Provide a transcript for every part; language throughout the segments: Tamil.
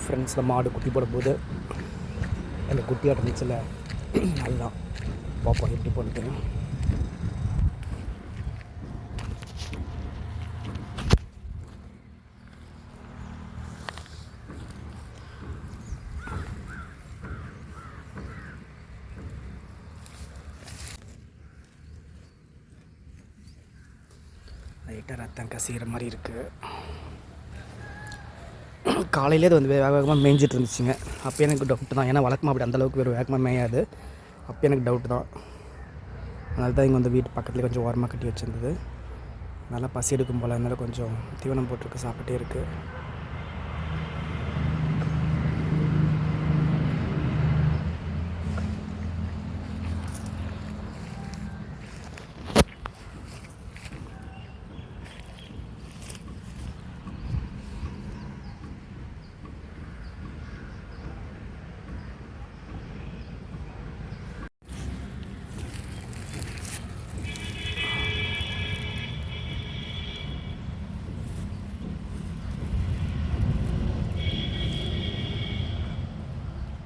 ஃப்ரெண்ட்ஸில் மாடு குட்டி போடும்போது அந்த குட்டியாட்ட நீச்சல் அதுதான் பார்ப்போம் எப்படி போட்டு. லைட்டாக ரத்தம் கசிகிற மாதிரி இருக்குது. காலையிலே அது வந்து வேக வேகமாக மேய்ஞ்சிட்டு இருந்துச்சுங்க. அப்போ எனக்கு டவுட்டு தான், ஏன்னா வழக்கமாக அப்படி அந்தளவுக்கு வேறு வேகமாக மேயாது. அப்போ எனக்கு டவுட்டு தான். அதனால தான் இங்கே வந்து வீட்டு பக்கத்துலேயே கொஞ்சம் ஓரமாக கட்டி வச்சுருந்தது. நல்லா பசி எடுக்கும் போல், அதனால கொஞ்சம் தீவனம் போட்டிருக்கு, சாப்பிட்டே இருக்குது.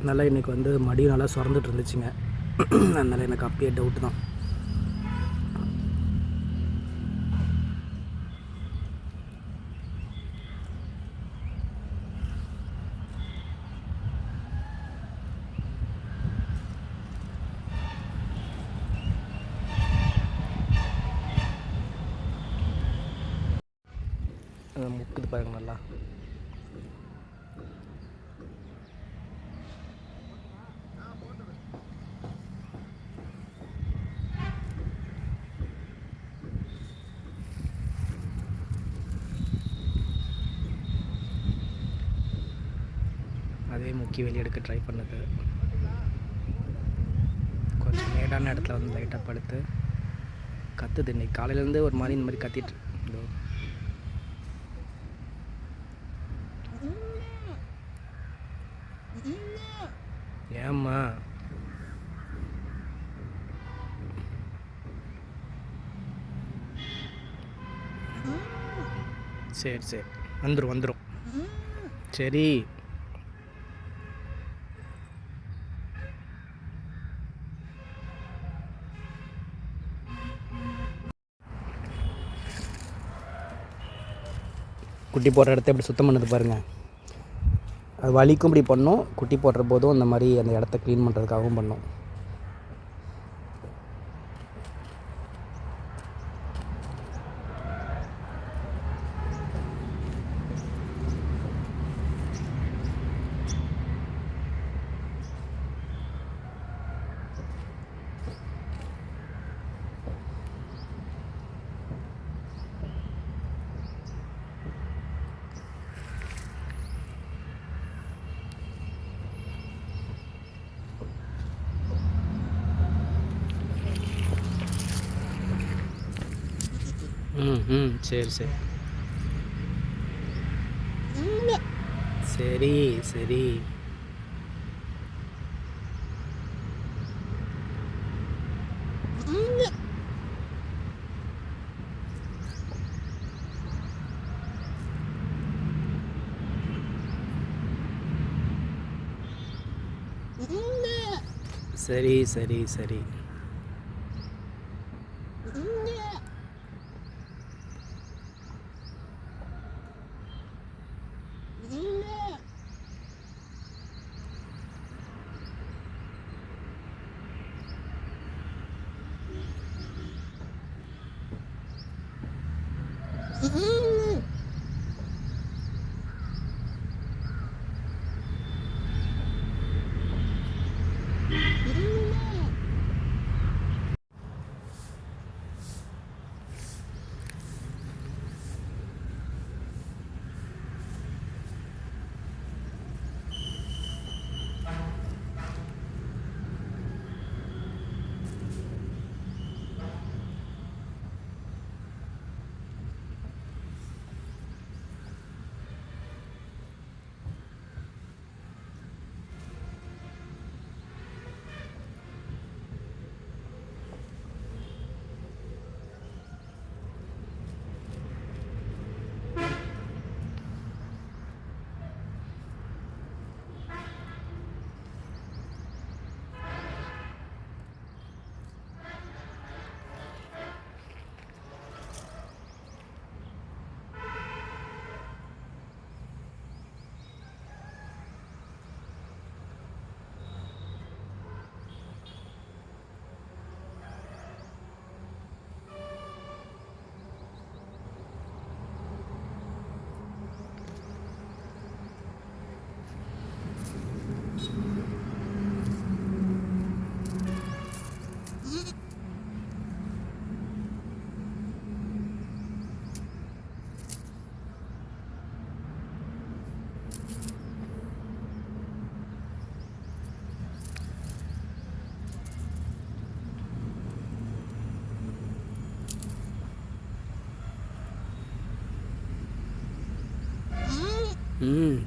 நல்லா இன்றைக்கி வந்து மடியும் நல்லா சுரந்துட்டு இருந்துச்சுங்க. அதனால் எனக்கு அப்பயே டவுட்டு தான். முக்குது பாருங்க நல்லா. அதே முக்கி வெளியே எடுக்க ட்ரை பண்ணுது. கொஞ்சம் மேடான இடத்துல வந்து லைட்டாக படுத்து கத்துது. இன்னைக்கு காலையிலேருந்து ஒரு மாதிரி இந்த மாதிரி கத்திட்டு இதோ. ஏம்மா சரி சரி வந்துடும் வந்துடும். சரி குட்டி போடுற இடத்த எப்படி சுத்தம் பண்ணது பாருங்கள். அது வலிக்கும் இப்படி பண்ணோம், குட்டி போடுற போதும் அந்த மாதிரி அந்த இடத்த க்ளீன் பண்ணுறதுக்காகவும் பண்ணோம். சரி சரி சரி சரி. சரி சரி சரி.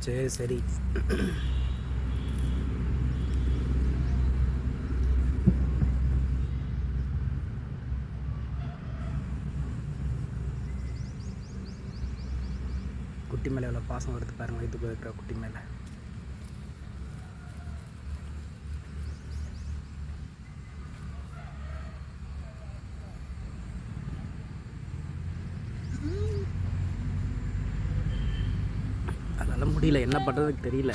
சரி சரி. குட்டி மேலே எவ்வளோ பாசம் வருது பாருங்க, வயிற்றுக்கு இருக்கிற குட்டி மேலே. அதெல்லாம் முடியல, என்ன பண்ணுறதுக்கு தெரியல.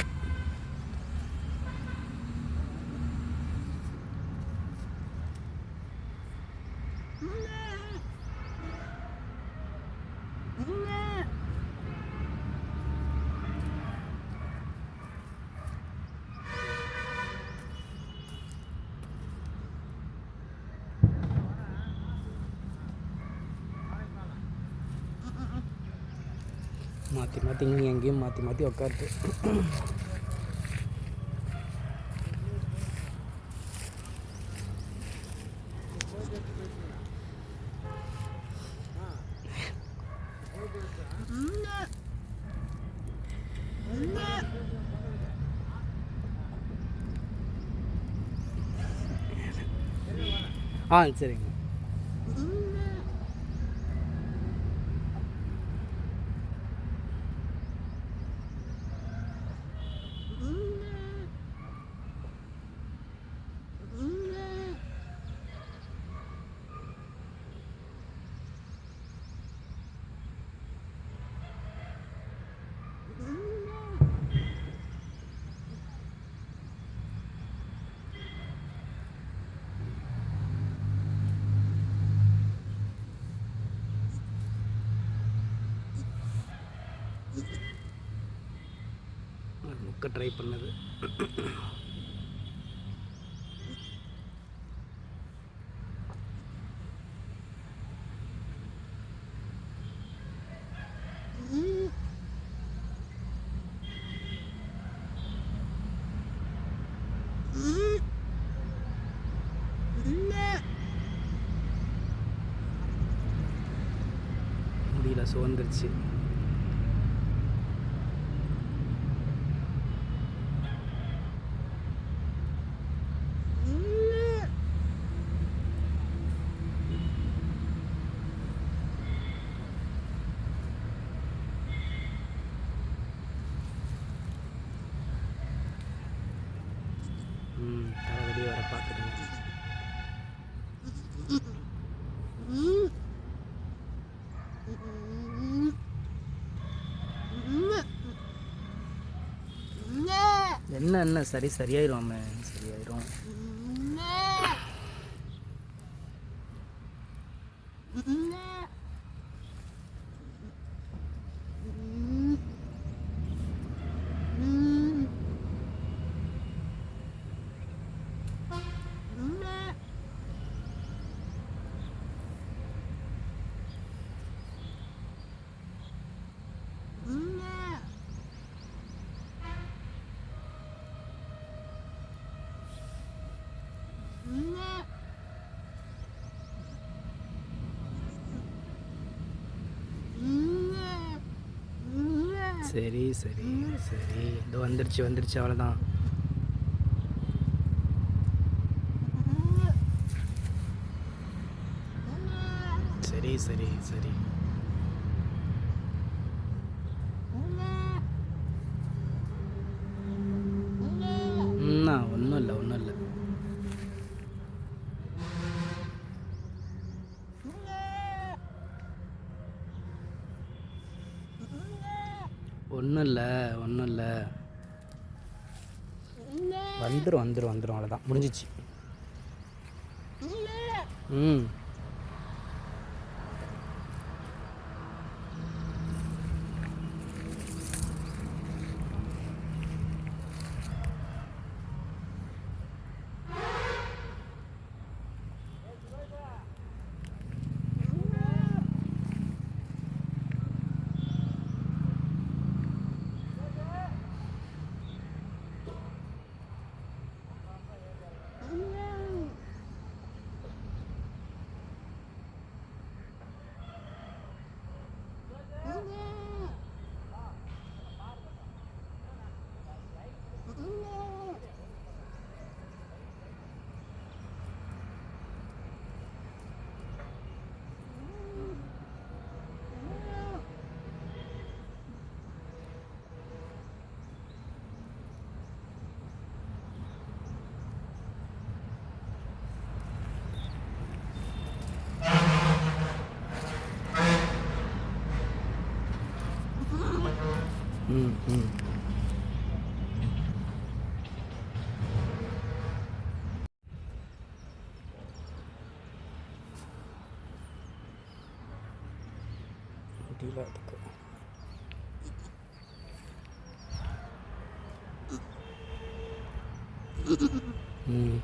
மாற்றி மாற்றி இங்கே எங்கேயும் மாற்றி மாற்றி உட்காருது. சரிங்க. முக்க ட்ரை பண்ணது. முடியல, சோர்ந்துருச்சு. தலை வெளியே வர பார்க்குறேன். என்ன சரியாயிரும், சரியாயிரும். சரி சரி சரி, இது வந்துடுச்சு அவ்வளோதான். சரி சரி சரி. ஒன்றும் இல்லை. ஒன்றும் இல்லை. வந்துடும் அவ்வளோதான், முடிஞ்சிச்சு. தெரியல அதுக்கு. ம்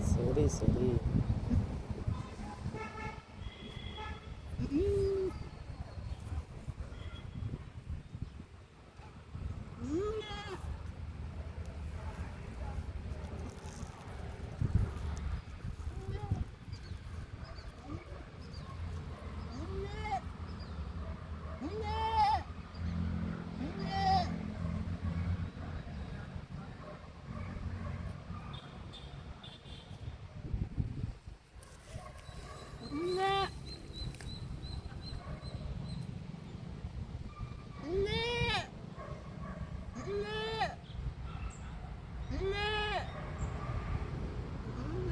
சரி சரி.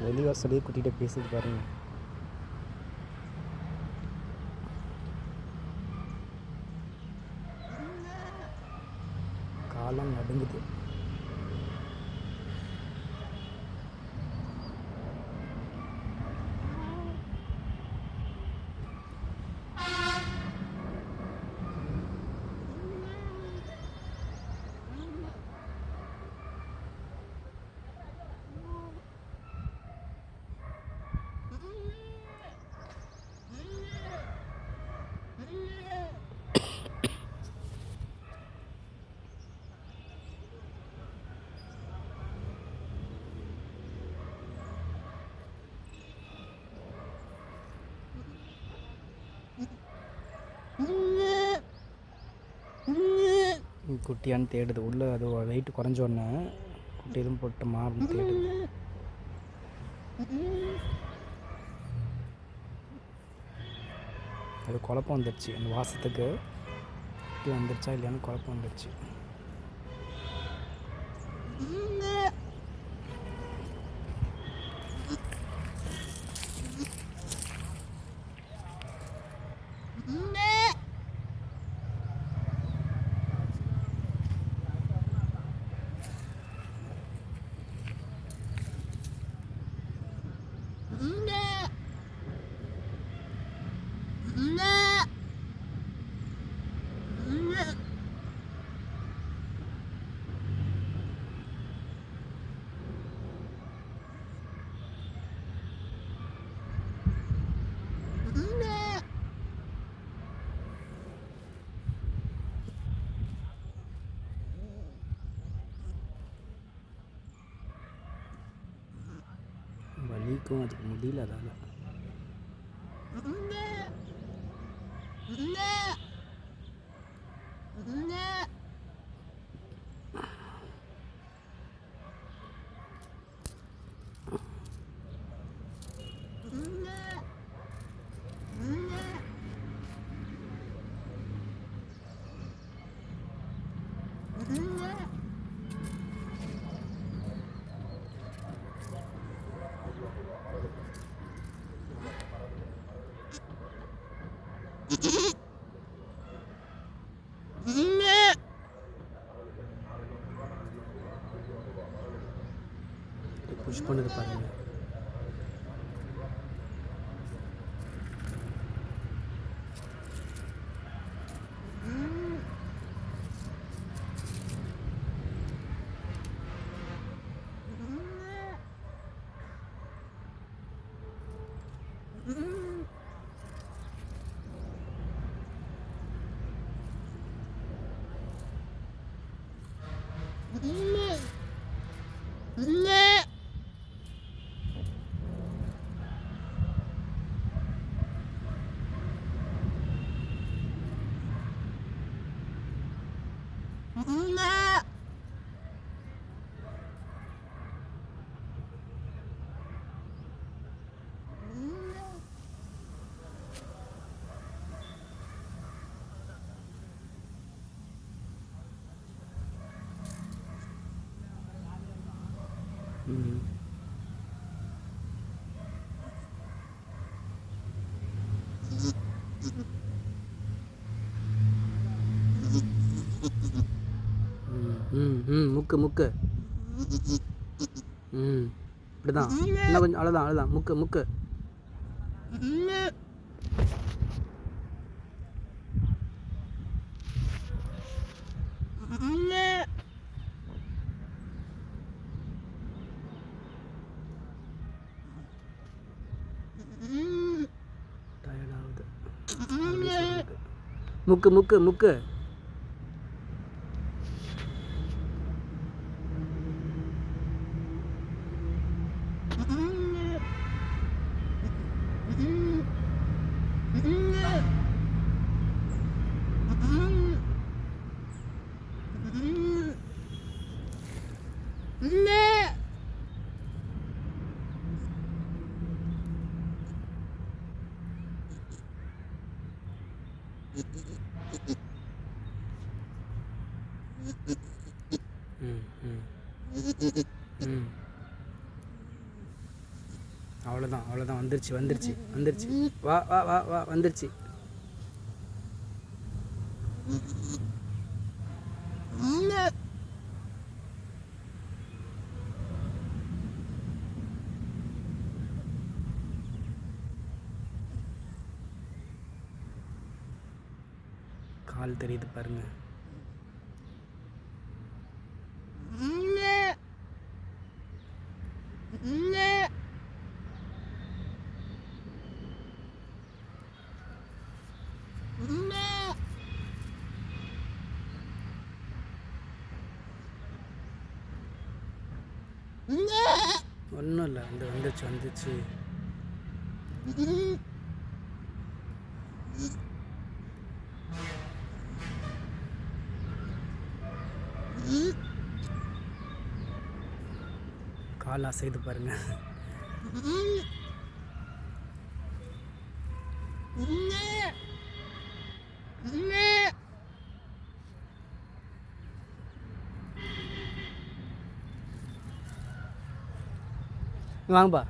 வெளிவாசலே குட்டிகிட்ட பேசுது பாருங்க. காலம் நடுங்குது. குட்டியான்னு தேடுது. உள்ளே அது வெயிட் குறைஞ்சோடனே குட்டி எதுவும் போட்டுமா அப்படின்னு தேடுது. அது குழப்பம் வந்துடுச்சு. அந்த வாசத்துக்கு குட்டி வந்துடுச்சா இல்லையான்னு குழப்பம் வந்துடுச்சு. வலிக்கும், அதுக்கு முடியல. அதால் புஷ் பண்ணுது பாருங்க. முக்கு முக்கு. இப்படிதான். இன்னும் கொஞ்சம் அவ்வளோதான் அவ்வளோதான். முக்கு முக்கு. டயர்டாகுது. முக்கு முக்கு முக்கு. அவ்வளோதான் அவ்வளோதான். வந்துருச்சு வந்துருச்சு வந்துருச்சு. வா வா வா வா வந்துருச்சு. கால் தெரியுது பாருங்க. ஒன்றும் இல்லை. வந்துருச்சு வந்துருச்சு. கால் அசைது பாருங்க. வாங்கப்பா.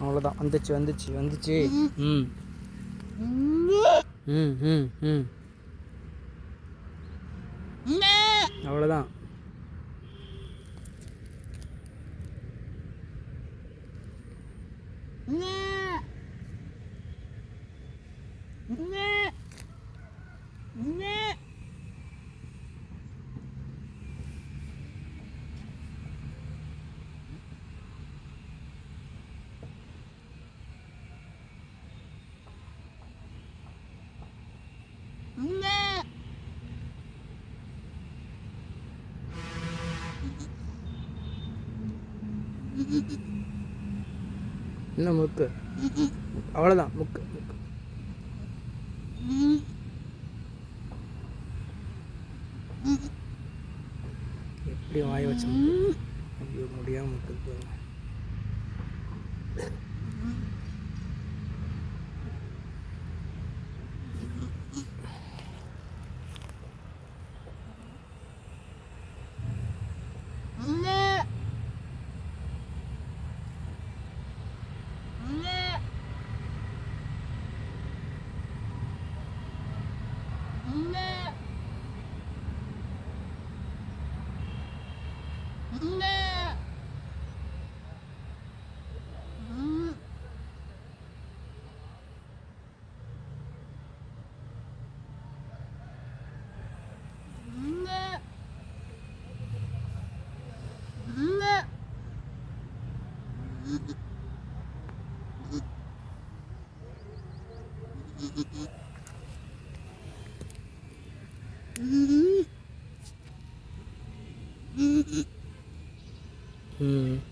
அவ்வளோதான். வந்துச்சு வந்துச்சு வந்துச்சு. அவ்வளோதான். இன்னும் முக்கு. அவ்வளோதான். முக்கு முக்கு. எப்படி வாய வச்சு ஐயோ முடியாமல் முக்கு.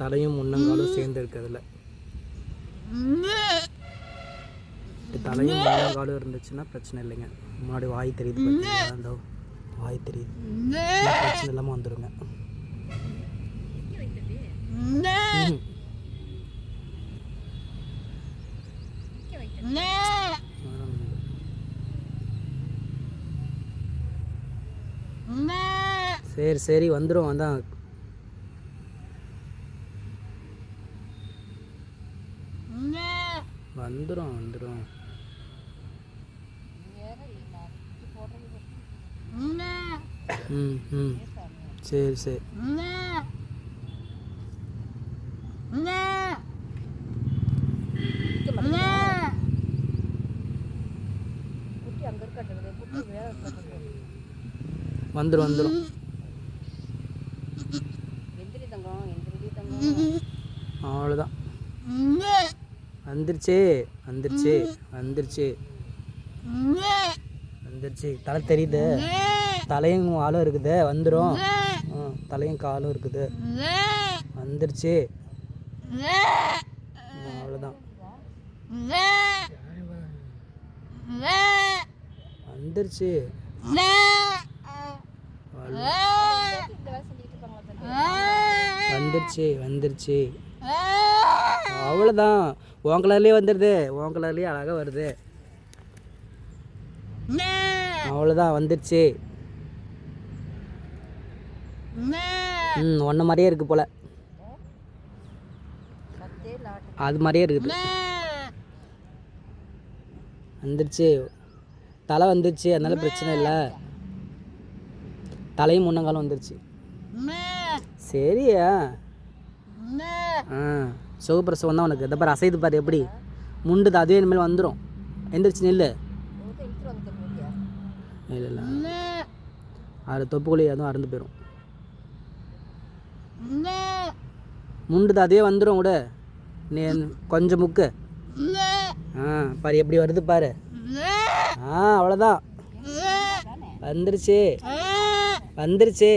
தலையும் முன்னங்காலும் சேர்ந்து இருக்கு அதில். தலையும் முன்னங்காலும் இருந்துச்சுன்னா பிரச்சனை இல்லைங்க. முன்னாடி வாய் தெரியுது பார்த்தீங்களா, அந்த வாய் தெரியுது, பிரச்சனை இல்லாமல் வந்துடுங்க. சரி சரி வந்துடும். அதான் வந்துடும் வந்துடும். சரி சரி. வந்துடும் வந்துடும். அவ்வளோதான். வந்துருச்சு வந்துருச்சு வந்துருச்சு வந்துருச்சு. தலை தெரியுது, தலையும் காலும் இருக்குது. வந்துடும். தலையும் காலும் இருக்குது. வந்துருச்சு. அவ்வளோதான். வந்துருச்சு. வந்துருச்சு வந்துருச்சு. அவ்வளோதான். உன் கலர்லேயே வந்துடுது, உன் கலர்லேயே அழகாக வருது. அவ்வளோதான் வந்துருச்சு. ஒன்றை மாதிரியே இருக்குது போல், அது மாதிரியே இருக்குது. வந்துருச்சு. தலை வந்துருச்சு, அதனால பிரச்சனை இல்லை. தலையும் முன்னங்காலும் வந்துருச்சு. சரியா? சுகப்பிரசவம் தான் உனக்கு. இந்த பாரு அசைது பாரு எப்படி முண்டுது, அதுவே இனிமேல் வந்துடும். எந்திரிச்சு நெல். இல்லை இல்லை, அது தொப்புக்குழி அதுவும் அறந்து போயிடும். முண்டுது அதுவே வந்துடும் கூட. நீ கொஞ்சம் முக்கு. பாரு எப்படி வருது பாரு. அவ்வளோதான். வந்துருச்சு வந்துருச்சு.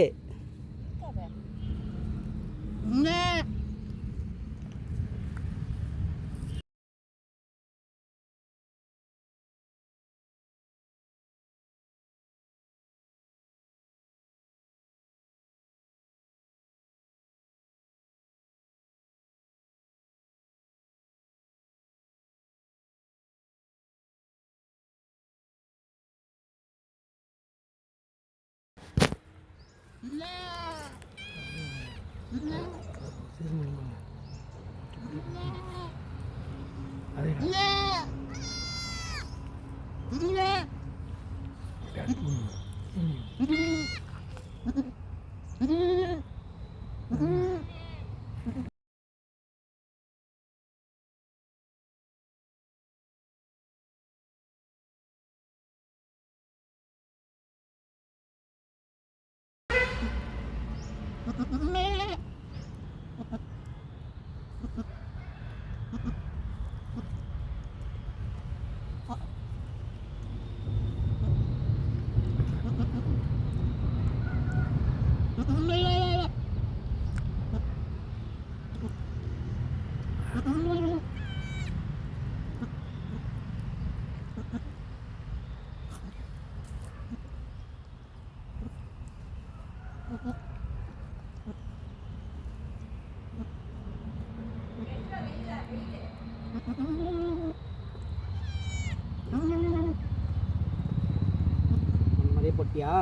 மாதிரியே போட்டியா?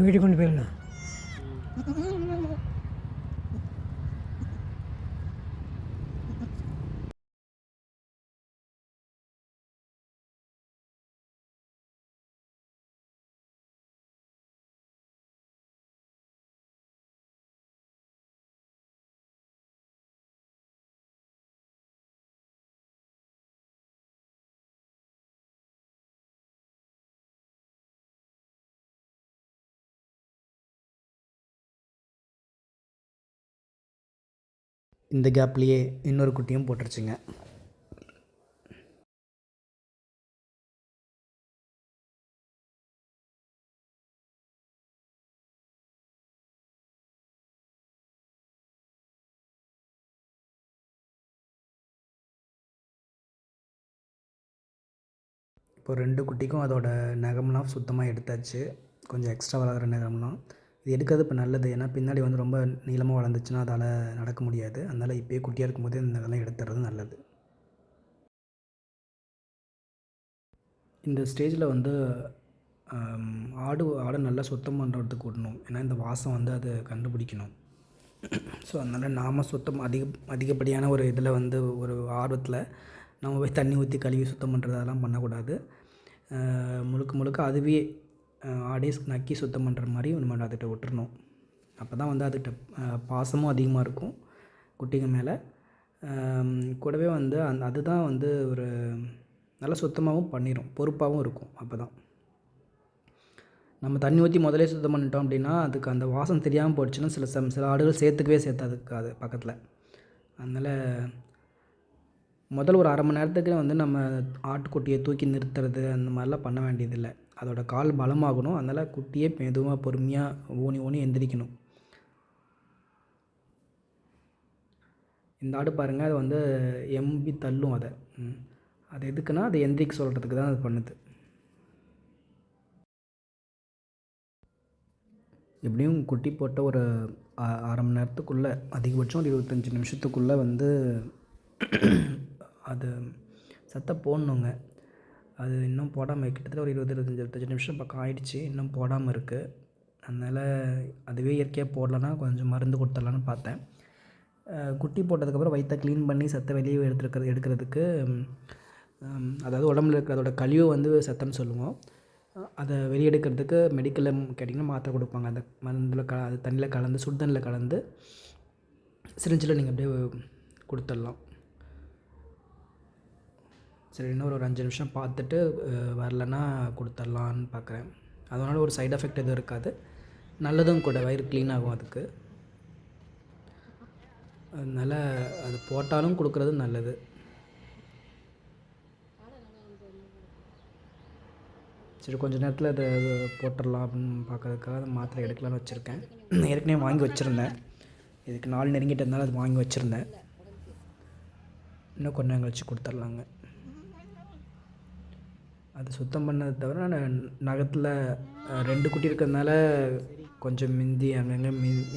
வீட்டுக்கு கொண்டு போயிடலாம். இந்த கேப்லேயே இன்னொரு குட்டியும் போட்டுருச்சுங்க. இப்போ 2 குட்டிக்கும் அதோட நகம்லாம் சுத்தமாக எடுத்தாச்சு. கொஞ்சம் எக்ஸ்ட்ரா வளர்கிற நகம்லாம் இது எடுக்கிறது இப்போ நல்லது. ஏன்னா பின்னாடி வந்து ரொம்ப நீளமாக வளர்ந்துச்சுன்னா அதால் நடக்க முடியாது. அதனால் இப்போயே குட்டியாக இருக்கும்போதே இந்த நகம்லாம் எடுத்துறது நல்லது. இந்த ஸ்டேஜில் வந்து ஆடை நல்லா சுத்தம் பண்ணுறதுக்கு விடணும். ஏன்னா இந்த வாசம் வந்து அது கண்டுபிடிக்கணும். ஸோ அதனால் நாம் அதிகப்படியான ஒரு இதில் வந்து ஒரு ஆர்வத்தில் நம்ம போய் தண்ணி ஊற்றி கழுவி சுத்தம் பண்ணுறது அதெல்லாம் பண்ணக்கூடாது. முழுக்க அதுவே ஆடே நக்கி சுத்தம் பண்ணுற மாதிரி நம்ம அதுகிட்ட விட்டுறணும். அப்போ தான் வந்து அதுகிட்ட பாசமும் அதிகமாக இருக்கும் குட்டிங்க மேலே. கூடவே வந்து அதுதான் வந்து ஒரு நல்லா சுத்தமாகவும் பண்ணிடும், பொறுப்பாகவும் இருக்கும். அப்போ தான் நம்ம தண்ணி ஊற்றி முதலே சுத்தம் பண்ணிட்டோம் அப்படின்னா அதுக்கு அந்த வாசம் தெரியாமல் போயிடுச்சுன்னா சில ஆடுகள் சேர்த்தாதுக்கு அது பக்கத்தில். அதனால் முதல் ஒரு அரை மணி நேரத்துக்கு வந்து நம்ம ஆட்டுக்குட்டியை தூக்கி நிறுத்துறது அந்த மாதிரிலாம் பண்ண வேண்டியதில்லை. அதோட கால் பலமாகணும். அதனால் குட்டியே மெதுவாக பொறுமையாக ஊனி எந்திரிக்கணும். இந்த ஆடு பாருங்கள், அது வந்து எம்பி தள்ளும். அது எதுக்குன்னா அது எந்திரிக்க சொல்கிறதுக்கு தான் அது பண்ணுது. எப்படியும் குட்டி போட்ட ஒரு அரை மணி நேரத்துக்குள்ளே, அதிகபட்சம் ஒரு 25 நிமிஷத்துக்குள்ளே வந்து அது சத்தை போடணுங்க. அது இன்னும் போடாமல் கிட்டத்தட்ட ஒரு 20-25 நிமிஷம் பக்கம் ஆயிடுச்சு, இன்னும் போடாமல் இருக்குது. அதனால் அதுவே இயற்கையாக போடலன்னா கொஞ்சம் மருந்து கொடுத்துடலான்னு பார்த்தேன். குட்டி போட்டதுக்கப்புறம் வயிற்றை க்ளீன் பண்ணி சத்தை வெளியே எடுக்கிறதுக்கு அதாவது உடம்புல இருக்கிற அதோட கழிவு வந்து சத்தம்னு சொல்லுவோம். அதை வெளியெடுக்கிறதுக்கு மெடிக்கலில் கேட்டிங்கன்னா மாத்திரை கொடுப்பாங்க. அந்த மருந்தில் அது தண்ணியில் கலந்து சுடுதண்ணில் கலந்து சிரிஞ்சில் நீங்கள் அப்படியே கொடுத்துடலாம். சரி, இன்னும் ஒரு 5 நிமிஷம் பார்த்துட்டு வரலன்னா கொடுத்துர்லான்னு பார்க்குறேன். அதனால் ஒரு சைடு எஃபெக்ட் எதுவும் இருக்காது, நல்லதும் கூட, வயிறு க்ளீன் ஆகும் அதுக்கு. அதனால் அது போட்டாலும் கொடுக்குறது நல்லது. சரி, கொஞ்சம் நேரத்தில் அதை போட்டுடலாம் அப்படின்னு பார்க்கறதுக்காக அந்த மாத்திரை எடுக்கலான்னு வச்சுருக்கேன். ஏற்கனவே வாங்கி வச்சுருந்தேன், இதுக்கு 4 நெருங்கிட்டு இருந்தாலும் அது வாங்கி வச்சுருந்தேன். இன்னும் கொஞ்சம் நேரம் கழிச்சு கொடுத்துர்லாங்க. அது சுத்தம் பண்ணதை தவிர நகத்தில் 2 குட்டி இருக்கிறதுனால கொஞ்சம் மிந்தி அங்கங்கே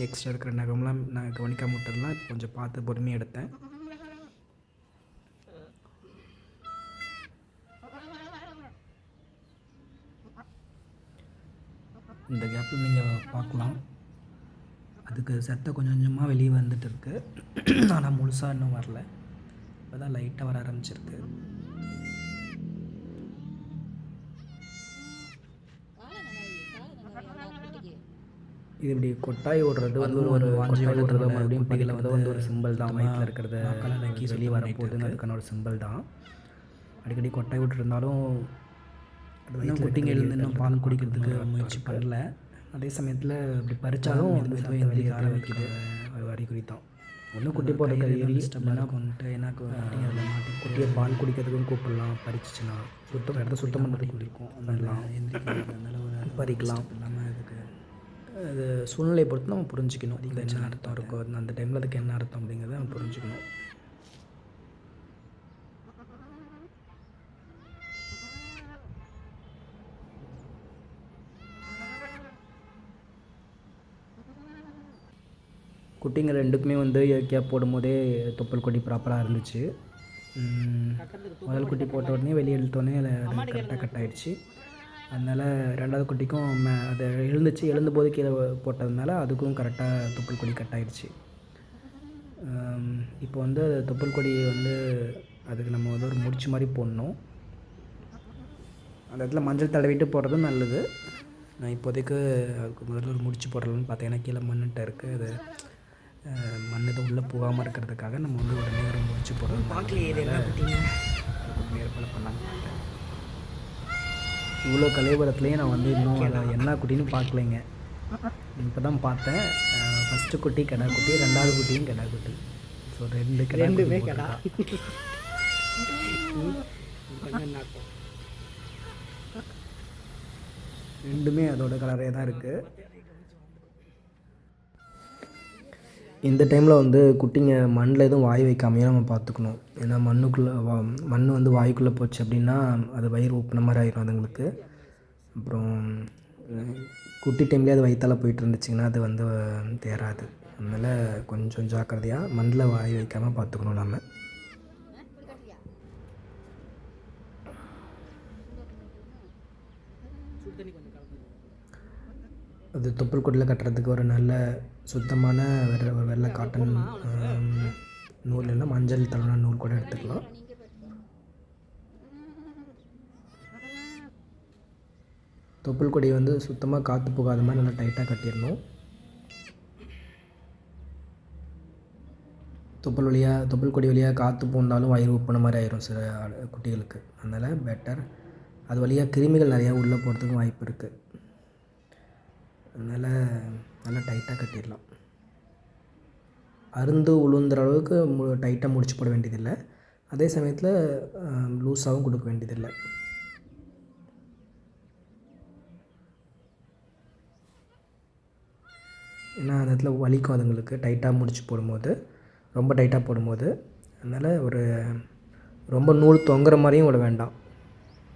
எக்ஸ்ட்ரா இருக்கிற நகம்லாம் நான் கவனிக்காமல் விட்டதெல்லாம் கொஞ்சம் பார்த்து பொறுமையாக எடுத்தேன். இந்த கேப்பில் நீங்கள் பார்க்கலாம், அதுக்கு சத்தை கொஞ்சம் கொஞ்சமாக வெளியே வந்துட்டு இருக்கு. ஆனால் முழுசாக இன்னும் வரல, இப்போ தான் லைட்டாக வர ஆரம்பிச்சிருக்கு. இது இப்படி கொட்டாய் ஓடுறது வந்து ஒரு வாஞ்சி ஓடுறது மறுபடியும் குட்டிகளை வந்து ஒரு சிம்பிள் தான். வயிற்றில் இருக்கிறத நக்கி வெளியே வரப்போகுதுன்னு அதுக்கான ஒரு சிம்பிள் தான். அடிக்கடி கொட்டாய் விட்டுருந்தாலும் இன்னும் குட்டிங்க எழுந்து இன்னும் பால் குடிக்கிறதுக்கு முயற்சி பண்ணல. அதே சமயத்தில் இப்படி பறித்தாலும் மெதுவாக வெளியே ஆரம்பிக்குது. அது அறிகுறி தான். ஒன்றும் குட்டி போடுற ஏறி என்ன கொண்டுட்டு எனக்கு அதில் மாட்டி குட்டியை பால் குடிக்கிறதுக்கும் கூப்பிடலாம். பறிச்சிச்சுன்னா இடத்த சுத்தம் பண்ணுறதுக்கு இருக்கும், அதெல்லாம் பறிக்கலாம். இல்லாமல் அதுக்கு அது சூழ்நிலையை பொறுத்து நம்ம புரிஞ்சிக்கணும். அது என்ன அர்த்தம் இருக்கும், அந்த டைமில் அதுக்கு என்ன அர்த்தம் அப்படிங்கிறத நம்ம புரிஞ்சுக்கணும். குட்டிங்க 2க்குமே வந்து இயற்கையாக போடும்போதே தொப்புள் கொடி ப்ராப்பராக இருந்துச்சு. முதல் குட்டி போட்ட உடனே வெளியே இழுத்தோடனே அது கரெக்டாக கட் ஆகிடுச்சு. அதனால் 2வது குட்டிக்கும் அதை எழுந்தபோது கீழே போட்டதுனால அதுக்கும் கரெக்டாக தொப்புள் கொடி கட் ஆகிடுச்சு. இப்போ வந்து தொப்புள் கொடி வந்து அதுக்கு நம்ம வந்து ஒரு முடிச்சு மாதிரி போடணும். அந்த இடத்துல மஞ்சள் தடவிட்டு போடுறதும் நல்லது. நான் இப்போதைக்கு அதுக்கு முதல்ல ஒரு முடிச்சு போடலான்னு பார்த்தேன். ஏன்னா கீழே மண்ணிட்ட இருக்குது, அது மண் இது உள்ளே போகாமல் இருக்கிறதுக்காக நம்ம வந்து உடனே ஒரு முடிச்சு போடுறது மேற்கொள்ள பண்ணலான்னு பார்த்தேன். இவ்வளோ கலைவரத்துலேயும் நான் வந்து இன்னும் அதை என்ன குட்டின்னு பார்க்கலைங்க. இப்போ தான் பார்த்தேன். ஃபஸ்ட்டு குட்டி கிடா குட்டி, 2வது குட்டியும் கிடா குட்டி. ஸோ ஸோ 2 கிடா ரெண்டுமே குட்டி கடா. போட்டிருக்கா. ரெண்டுமே அதோட கலரே தான் இருக்குது. இந்த டைமில் வந்து குட்டிங்க மண்ணில் எதுவும் வாய் வைக்காமையே நம்ம பார்த்துக்கணும். ஏன்னா மண்ணுக்குள்ளே மண் வந்து வாய்க்குள்ளே போச்சு அப்படின்னா அது வயிறு ஊப்பின மாதிரி ஆயிடும் அதுங்களுக்கு. அப்புறம் குட்டி டைம்லேயே அது வயிற்றால் போயிட்டு இருந்துச்சிங்கன்னா அது வந்து தேராது. அதனால் கொஞ்சம் ஜாக்கிரதையாக மண்ணில் வாய் வைக்காமல் பார்த்துக்கணும் நம்ம. அது தொப்புள் கொடியில் கட்டுறதுக்கு ஒரு நல்ல சுத்தமான வெள்ளை காட்டன் நூல் இல்லைன்னா மஞ்சள் தலன நூல் கூட எடுத்துக்கலாம். தொப்புள் கொடியை வந்து சுத்தமாக காற்று போகாத மாதிரி நல்லா டைட்டாக கட்டிடணும். தொப்புள் கொடி வழியாக காற்று பூந்தாலும் வயிறு உப்புன மாதிரி ஆயிரும் சில குட்டிகளுக்கு. அதனால் பெட்டர். அது வழியாக கிருமிகள் நிறையா உள்ளே போகிறதுக்கும் வாய்ப்பு இருக்குது. அதனால் நல்லா டைட்டாக கட்டிடலாம். அருந்து உளுந்துற அளவுக்கு டைட்டாக முடிச்சு போட வேண்டியதில்லை. அதே சமயத்தில் லூஸாகவும் கொடுக்க வேண்டியதில்லை. ஏன்னா அந்த இடத்துல வலிக்கும் அதுங்களுக்கு டைட்டாக முடிச்சு போடும்போது, ரொம்ப டைட்டாக போடும்போது. அதனால் ரொம்ப நூல் தொங்குற மாதிரியும் விட வேண்டாம்.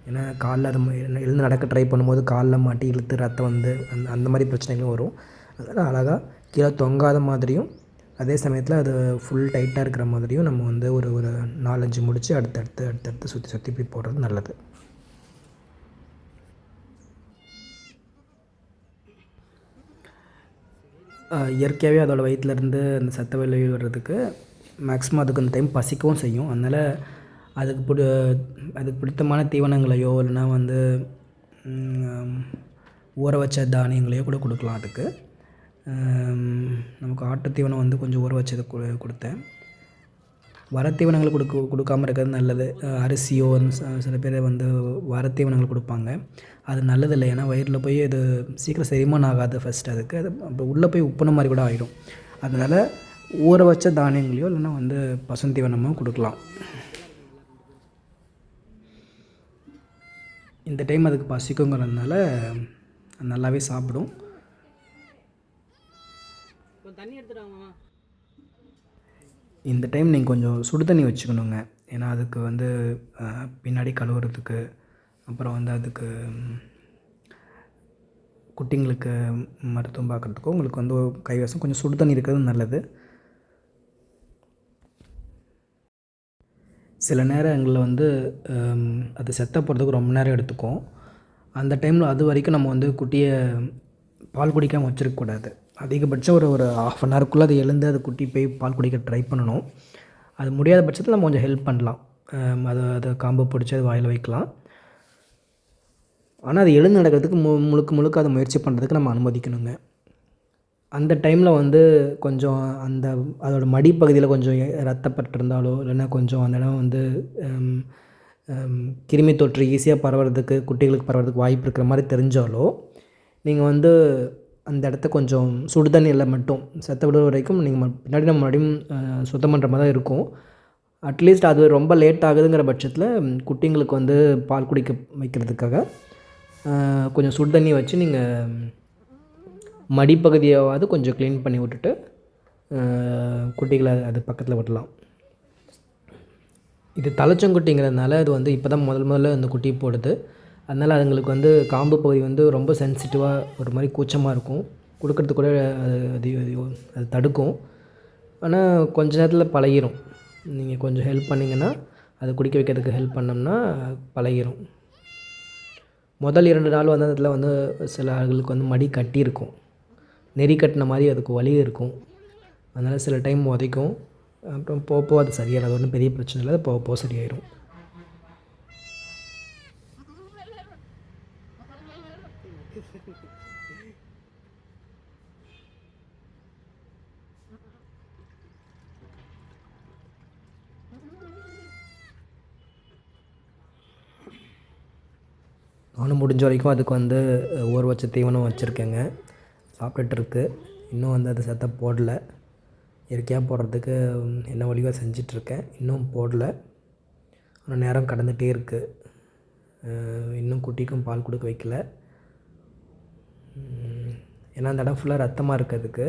ஏன்னா காலில் அது எழுந்து நடக்க ட்ரை பண்ணும்போது காலில் மாட்டி இழுத்து ரத்தம் வந்து அந்த மாதிரி பிரச்சனைகளும் வரும். அதனால் அழகாக கீழே தொங்காத மாதிரியும் அதே சமயத்தில் அது ஃபுல் டைட்டாக இருக்கிற மாதிரியும் நம்ம வந்து ஒரு 4-5 முடிச்சு அடுத்தடுத்து சுற்றி இப்படி போடுறது நல்லது. இயற்கையாகவே அதோடய வயிற்றுலேருந்து அந்த சத்த வெளியே வர்றதுக்கு மேக்ஸிமம் அதுக்கு அந்த டைம் பசிக்கவும் செய்யும். அதனால் அதுக்கு பிடித்தமான தீவனங்களையோ இல்லைனா வந்து ஊற வச்ச தானியங்களையோ கூட கொடுக்கலாம். அதுக்கு நமக்கு ஆட்டு தீவனம் வந்து கொஞ்சம் ஊற வச்சதை கொடுத்தேன். வரத்தீவனங்கள் கொடுக்காமல் இருக்கிறது நல்லது. அரிசியோ சில பேர் வந்து வரத்தீவனங்கள் கொடுப்பாங்க. அது நல்லதில்லை. ஏன்னா வயிறில் போய் அது சீக்கிரம் செரிமானம் ஆகாது ஃபஸ்ட்டு. அதுக்கு அது அப்புறம் உள்ளே போய் உப்புன மாதிரி கூட ஆகிடும். அதனால் ஊற வச்ச தானியங்களையோ இல்லைன்னா வந்து பசுந்தீவனமோ கொடுக்கலாம். இந்த டைம் அதுக்கு பசிக்குங்கிறதுனால நல்லாவே சாப்பிடும். இந்த டைம் நீங்கள் கொஞ்சம் சுடு தண்ணி வச்சுக்கணுங்க. ஏன்னா அதுக்கு வந்து பின்னாடி கழுவுறதுக்கு, அப்புறம் வந்து அதுக்கு குட்டிங்களுக்கு மருத்துவம் பார்க்குறதுக்கோ உங்களுக்கு வந்து கைவசம் கொஞ்சம் சுடு தண்ணி இருக்கிறது நல்லது. சில நேரங்களில் வந்து அது செத்த போகிறதுக்கு ரொம்ப நேரம் எடுத்துக்கும். அந்த டைமில் அது வரைக்கும் நம்ம வந்து குட்டியை பால் குடிக்காமல் வச்சுருக்கக்கூடாது. அதிகபட்சம் ஒரு 1/2 அன் ஹவருக்குள்ளே அது எழுந்து அது குட்டி போய் பால் குடிக்க ட்ரை பண்ணணும். அது முடியாத பட்சத்தில் நம்ம கொஞ்சம் ஹெல்ப் பண்ணலாம். அதை காம்பு பிடிச்சி அது வாயில் வைக்கலாம். ஆனால் அது எழுந்து நடக்கிறதுக்கு முழுக்க அதை முயற்சி பண்ணுறதுக்கு நம்ம அனுமதிக்கணுங்க. அந்த டைமில் வந்து கொஞ்சம் அதோடய மடிப்பகுதியில் கொஞ்சம் ரத்தப்பட்டிருந்தாலோ இல்லைன்னா கொஞ்சம் அந்த இடம் வந்து கிருமி தொற்று ஈஸியாக பரவுறதுக்கு குட்டிகளுக்கு பரவுறதுக்கு வாய்ப்பு இருக்கிற மாதிரி தெரிஞ்சாலோ நீங்கள் வந்து அந்த இடத்த கொஞ்சம் சுடு தண்ணியில் மட்டும் செத்த விடுற வரைக்கும் நீங்கள் பின்னாடி நம்ம மறுபடியும் சுத்தம் பண்ணுற மாதிரி தான் இருக்கும். அட்லீஸ்ட் அது ரொம்ப லேட் ஆகுதுங்கிற பட்சத்தில் குட்டிங்களுக்கு வந்து பால் குடிக்க வைக்கிறதுக்காக கொஞ்சம் சுடு தண்ணி வச்சு நீங்கள் மடிப்பகுதியாவது கொஞ்சம் க்ளீன் பண்ணி விட்டுட்டு குட்டிகளை அது பக்கத்தில் விடலாம். இது தலைச்சங்குட்டிங்கிறதுனால அது வந்து இப்போ தான் முதல்ல அந்த குட்டி போடுது. அதனால் அதுங்களுக்கு வந்து காம்பு பகுதி வந்து ரொம்ப சென்சிட்டிவாக ஒரு மாதிரி கூச்சமாக இருக்கும். கொடுக்கறதுக்கு கூட அது தடுக்கும். ஆனால் கொஞ்ச நேரத்தில் பழகிரும். நீங்கள் கொஞ்சம் ஹெல்ப் பண்ணிங்கன்னா அதை குடிக்க வைக்கிறதுக்கு ஹெல்ப் பண்ணோம்னா பழகிரும். முதல் 2 நாள் வந்து அதில் வந்து சில ஆளுகளுக்கு வந்து மடி கட்டியிருக்கும். நெறி கட்டின மாதிரி அதுக்கு வலி இருக்கும். அதனால் சில டைம் உதைக்கும். அப்புறம் போக அது சரியாயிடும். அது ஒன்றும் பெரிய பிரச்சனை இல்லை. அது போக சரியாயிடும். நானும் முடிஞ்ச வரைக்கும் அதுக்கு வந்து ஊற வச்ச தீவனம் வச்சுருக்கேங்க. சாப்பிட்டுட்டுருக்கு. இன்னும் வந்து அது சத்தம் போடலை. இயற்கையாக போடுறதுக்கு என்ன வழியோ செஞ்சிட்ருக்கேன். இன்னும் போடல. ஆனால் நேரம் கடந்துகிட்டே இருக்குது. இன்னும் குட்டிக்கும் பால் கொடுக்க வைக்கல. ஏன்னா அந்த இடம் ஃபுல்லாக ரத்தமாக இருக்குது அதுக்கு.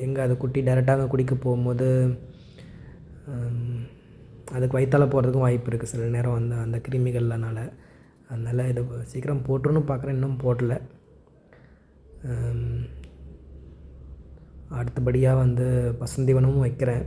எங்கே அது குட்டி டேரெக்டாக அங்கே குடிக்க போகும்போது அதுக்கு வயிற்றால போகிறதுக்கும் வாய்ப்பு இருக்குது சில நேரம் அந்த அந்த கிருமிகள்னால. அதனால் இதை சீக்கிரம் போட்டுருன்னு பார்க்குறேன். இன்னும் போடல. அடுத்தபடியாக பசுந்தீவனமும் வைக்கிறேன்.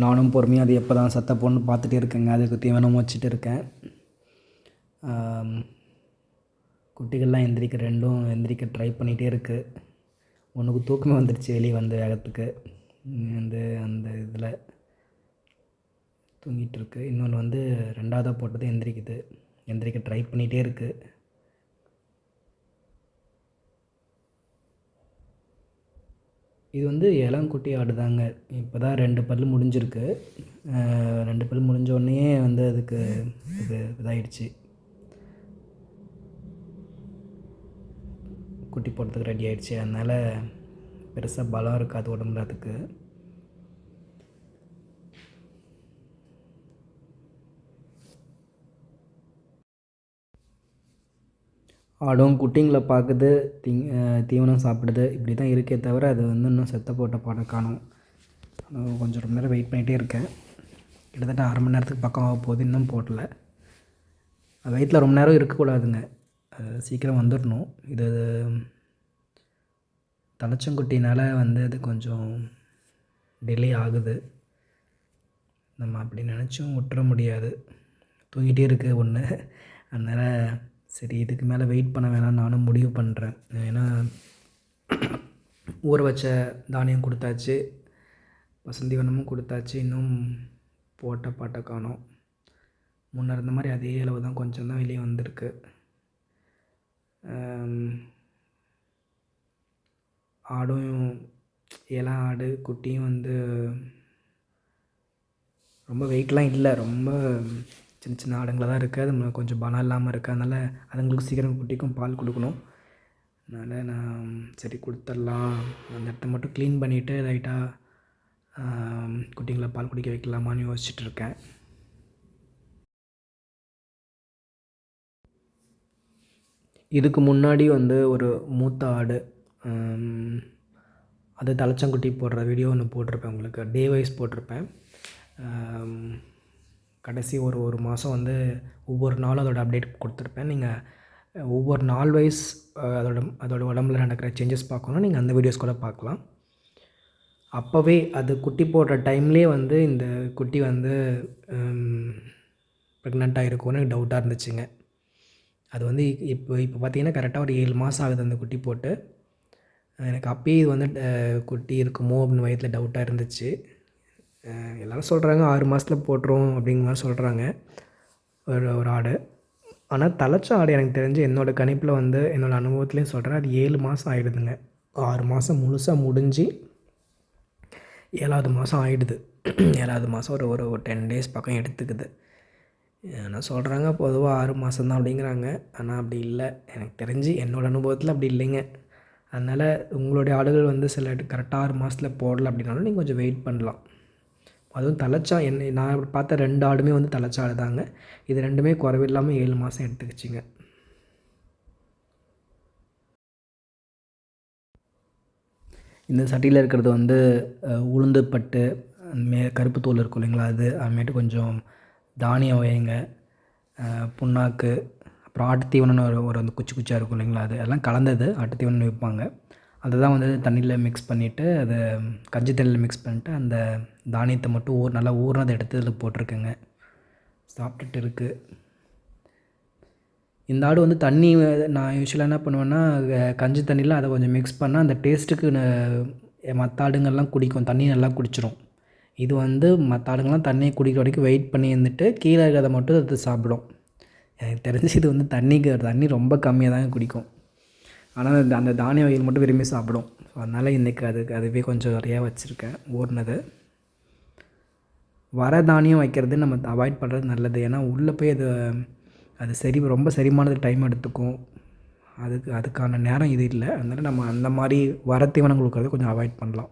நானும் பொறுமையாக அது எப்போ தான் சத்த போடணும்னு பார்த்துட்டே இருக்கேங்க. அதுக்கு தீவனமும் வச்சுட்டு இருக்கேன். குட்டிகள்லாம் ரெண்டும் எந்திரிக்க ட்ரை பண்ணிகிட்டே இருக்குது. ஒன்றுக்கு தூக்கமே வந்துடுச்சு வெளியே வேகத்துக்கு. அந்த இதில் தூங்கிட்டுருக்கு. இன்னொன்று 2ஆவதாக போட்டது எந்திரிக்க ட்ரை பண்ணிகிட்டே இருக்குது. இது இளங்குட்டி ஆடு தாங்க. இப்போ தான் 2 பல் முடிஞ்சிருக்கு. 2 பல் முடிஞ்ச உடனேயே அதுக்கு இதாகிடுச்சு. குட்டி போடுறதுக்கு ரெடி ஆகிடுச்சு. அதனால் பெருசாக பலம் இருக்காது உடம்புல அதுக்கு. ஆடும் குட்டிங்களை பார்க்குது, தீவனம் சாப்பிடுது. இப்படி தான் இருக்கே தவிர அது இன்னும் செத்த போட்ட பாடம் காணும். கொஞ்சம் ரொம்ப நேரம் வெயிட் பண்ணிகிட்டே இருக்கேன். கிட்டத்தட்ட 1/2 மணி நேரத்துக்கு பக்கம் ஆக போகுது. இன்னும் போடல. வயிற்றில் ரொம்ப நேரம் இருக்கக்கூடாதுங்க. சீக்கிரம் வந்துடணும். இது தலைச்சங்குட்டினால் அது கொஞ்சம் டிலே ஆகுது. நம்ம அப்படி நினச்சும் விட்டுற முடியாது. தூங்கிட்டே இருக்குது ஒன்று. அதனால் சரி, இதுக்கு மேலே வெயிட் பண்ண வேணாம்னு நானும் முடிவு பண்ணுறேன். ஏன்னா ஊற வச்ச தானியம் கொடுத்தாச்சு, பசுந்தீவனமும் கொடுத்தாச்சு. இன்னும் போட்ட பாட்டை காணோம். முன்ன இருந்த மாதிரி அதே அளவு தான், கொஞ்சம் தான் வெளியே வந்திருக்கு. ஆடும் இளம் ஆடு குட்டியும் ரொம்ப வெயிட்லாம் இல்லை. ரொம்ப சின்ன சின்ன ஆடுங்களாக தான் இருக்குது. அது கொஞ்சம் பலம் இல்லாமல் இருக்குது. அதனால் அதுங்களுக்கு சீக்கிரம் குட்டிக்கும் பால் கொடுக்கணும். அதனால் நான் சரி கொடுத்துடலாம், அந்த இடத்த மட்டும் க்ளீன் பண்ணிவிட்டு லைட்டாக குட்டிங்களை பால் குடிக்க வைக்கலாமான்னு யோசிச்சுட்ருக்கேன். இதுக்கு முன்னாடி ஒரு மூத்த ஆடு, அது தலைச்சங்குட்டி போடுற வீடியோ ஒன்று போட்டிருப்பேன். உங்களுக்கு டே வைஸ் போட்டிருப்பேன். கடைசி ஒரு மாதம் ஒவ்வொரு நாளும் அதோடய அப்டேட் கொடுத்துருப்பேன். நீங்கள் ஒவ்வொரு நாள் வைஸ் அதோட உடம்புல நடக்கிற சேஞ்சஸ் பார்க்கணும். நீங்கள் அந்த வீடியோஸ் கூட பார்க்கலாம். அப்போவே அது குட்டி போடுற டைம்லேயே இந்த குட்டி ப்ரெக்னெண்ட்டாக இருக்கும்னு டவுட்டாக இருந்துச்சுங்க. அது வந்து இப்போ இப்போ பார்த்திங்கன்னா கரெக்டாக ஒரு 7 மாதம் ஆகுது அந்த குட்டி போட்டு. எனக்கு அப்பயே இது வந்து குட்டி இருக்குமோ அப்படின்னு வயிற்றில் டவுட்டாக இருந்துச்சு. எல்லோரும் சொல்கிறாங்க 6 மாதத்துல போட்டுரும் அப்படிங்கிற மாதிரி சொல்கிறாங்க ஒரு ஆடு. ஆனால் தலைச்ச ஆடு எனக்கு தெரிஞ்சு என்னோடய கணிப்பில் வந்து என்னோடய அனுபவத்துலேயும் சொல்கிறேன், அது 7 மாதம் ஆகிடுதுங்க. 6 மாதம் முழுசாக முடிஞ்சு 7வது மாதம் ஆகிடுது. 7வது மாதம் ஒரு ஒரு 10 டேஸ் பக்கம் எடுத்துக்குது. ஆனால் சொல்கிறாங்க பொதுவாக 6 மாதம் தான் அப்படிங்கிறாங்க. ஆனால் அப்படி இல்லை, எனக்கு தெரிஞ்சு என்னோடய அனுபவத்தில் அப்படி இல்லைங்க. அதனால் உங்களுடைய ஆடுகள் வந்து சில கரெக்டாக 6 மாதத்துல போடல அப்படின்னாலும் நீங்கள் கொஞ்சம் வெயிட் பண்ணலாம். அதுவும் தலைச்சா நான் பார்த்த 2 ஆடுமே வந்து தலைச்சா ஆடு தாங்க. இது 2மே குறைவில்லாமல் 7 மாதம் எடுத்துக்கிச்சிங்க. இந்த சட்டியில் இருக்கிறது வந்து உளுந்து பட்டு கருப்பு தோல் இருக்கும் இல்லைங்களா, அதுமேட்டு கொஞ்சம் தானிய வகைங்க, புண்ணாக்கு, அப்புறம் ஆட்டுத்தீவனம்னு ஒரு அந்த குச்சி குச்சியாக இருக்கும் இல்லைங்களா, அதெல்லாம் கலந்தது ஆட்டுத்தீவனம் விற்பாங்க. அதை தான் வந்து தண்ணியில் மிக்ஸ் பண்ணிவிட்டு அதை கஞ்சி தண்ணியில் மிக்ஸ் பண்ணிட்டு அந்த தானியத்தை மட்டும் நல்லா ஊறினதை எடுத்து இதில் போட்டிருக்கேங்க. சாப்பிட்டுட்டு இருக்குது. இந்த ஆடு வந்து தண்ணி நான் யூஸ்வலாக என்ன பண்ணுவேன்னா கஞ்சி தண்ணியில் அதை கொஞ்சம் மிக்ஸ் பண்ணால் அந்த டேஸ்ட்டுக்கு மற்ற ஆடுங்கள்லாம் குடிக்கும், தண்ணி நல்லா குடிச்சிடும். இது வந்து மற்ற ஆடுங்கள்லாம் தண்ணியை குடிக்கிற வரைக்கும் வெயிட் பண்ணி இருந்துட்டு கீழே இருக்கிறத மட்டும் அது சாப்பிடும். எனக்கு தெரிஞ்சு இது வந்து தண்ணி ரொம்ப கம்மியாக தாங்க குடிக்கும். ஆனால் அந்த தானிய வகைகள் மட்டும் விரும்பி சாப்பிடும். ஸோ அதனால் இன்றைக்கி அதுவே கொஞ்சம் நிறையா வச்சுருக்கேன் ஊறினது. வர தானியம் வைக்கிறது நம்ம அவாய்ட் பண்ணுறது நல்லது. ஏன்னா உள்ளே போய் அது ரொம்ப செரிமானதுக்கு டைம் எடுத்துக்கும். அதுக்கான நேரம் இது இல்லை. அதனால் நம்ம அந்த மாதிரி வர தீவனம் கொடுக்குறத கொஞ்சம் அவாய்ட் பண்ணலாம்.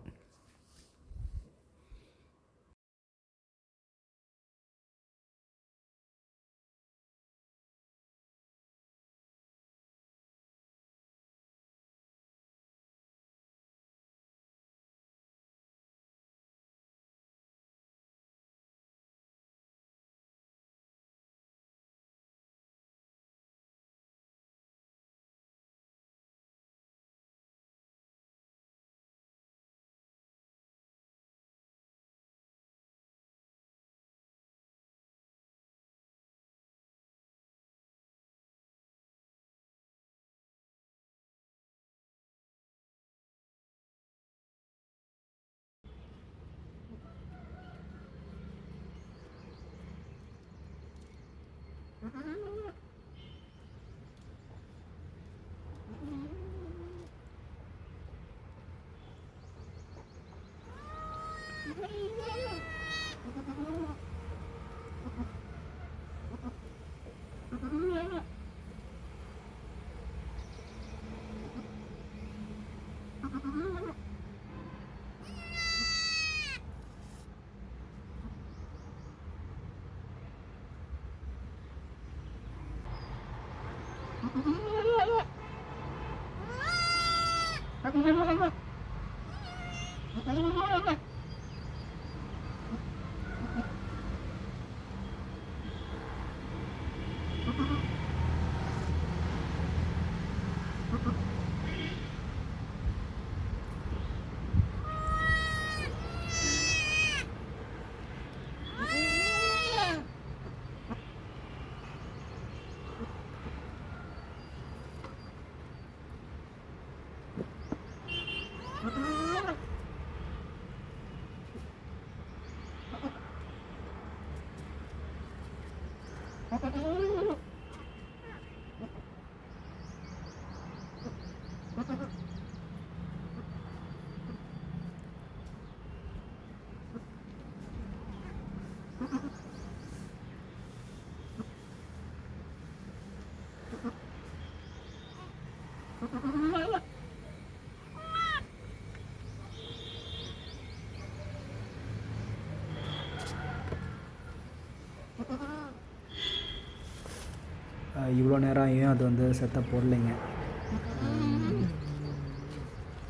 இவ்வளோ நேரம் ஆகியும் அது வந்து செத்த போடலைங்க.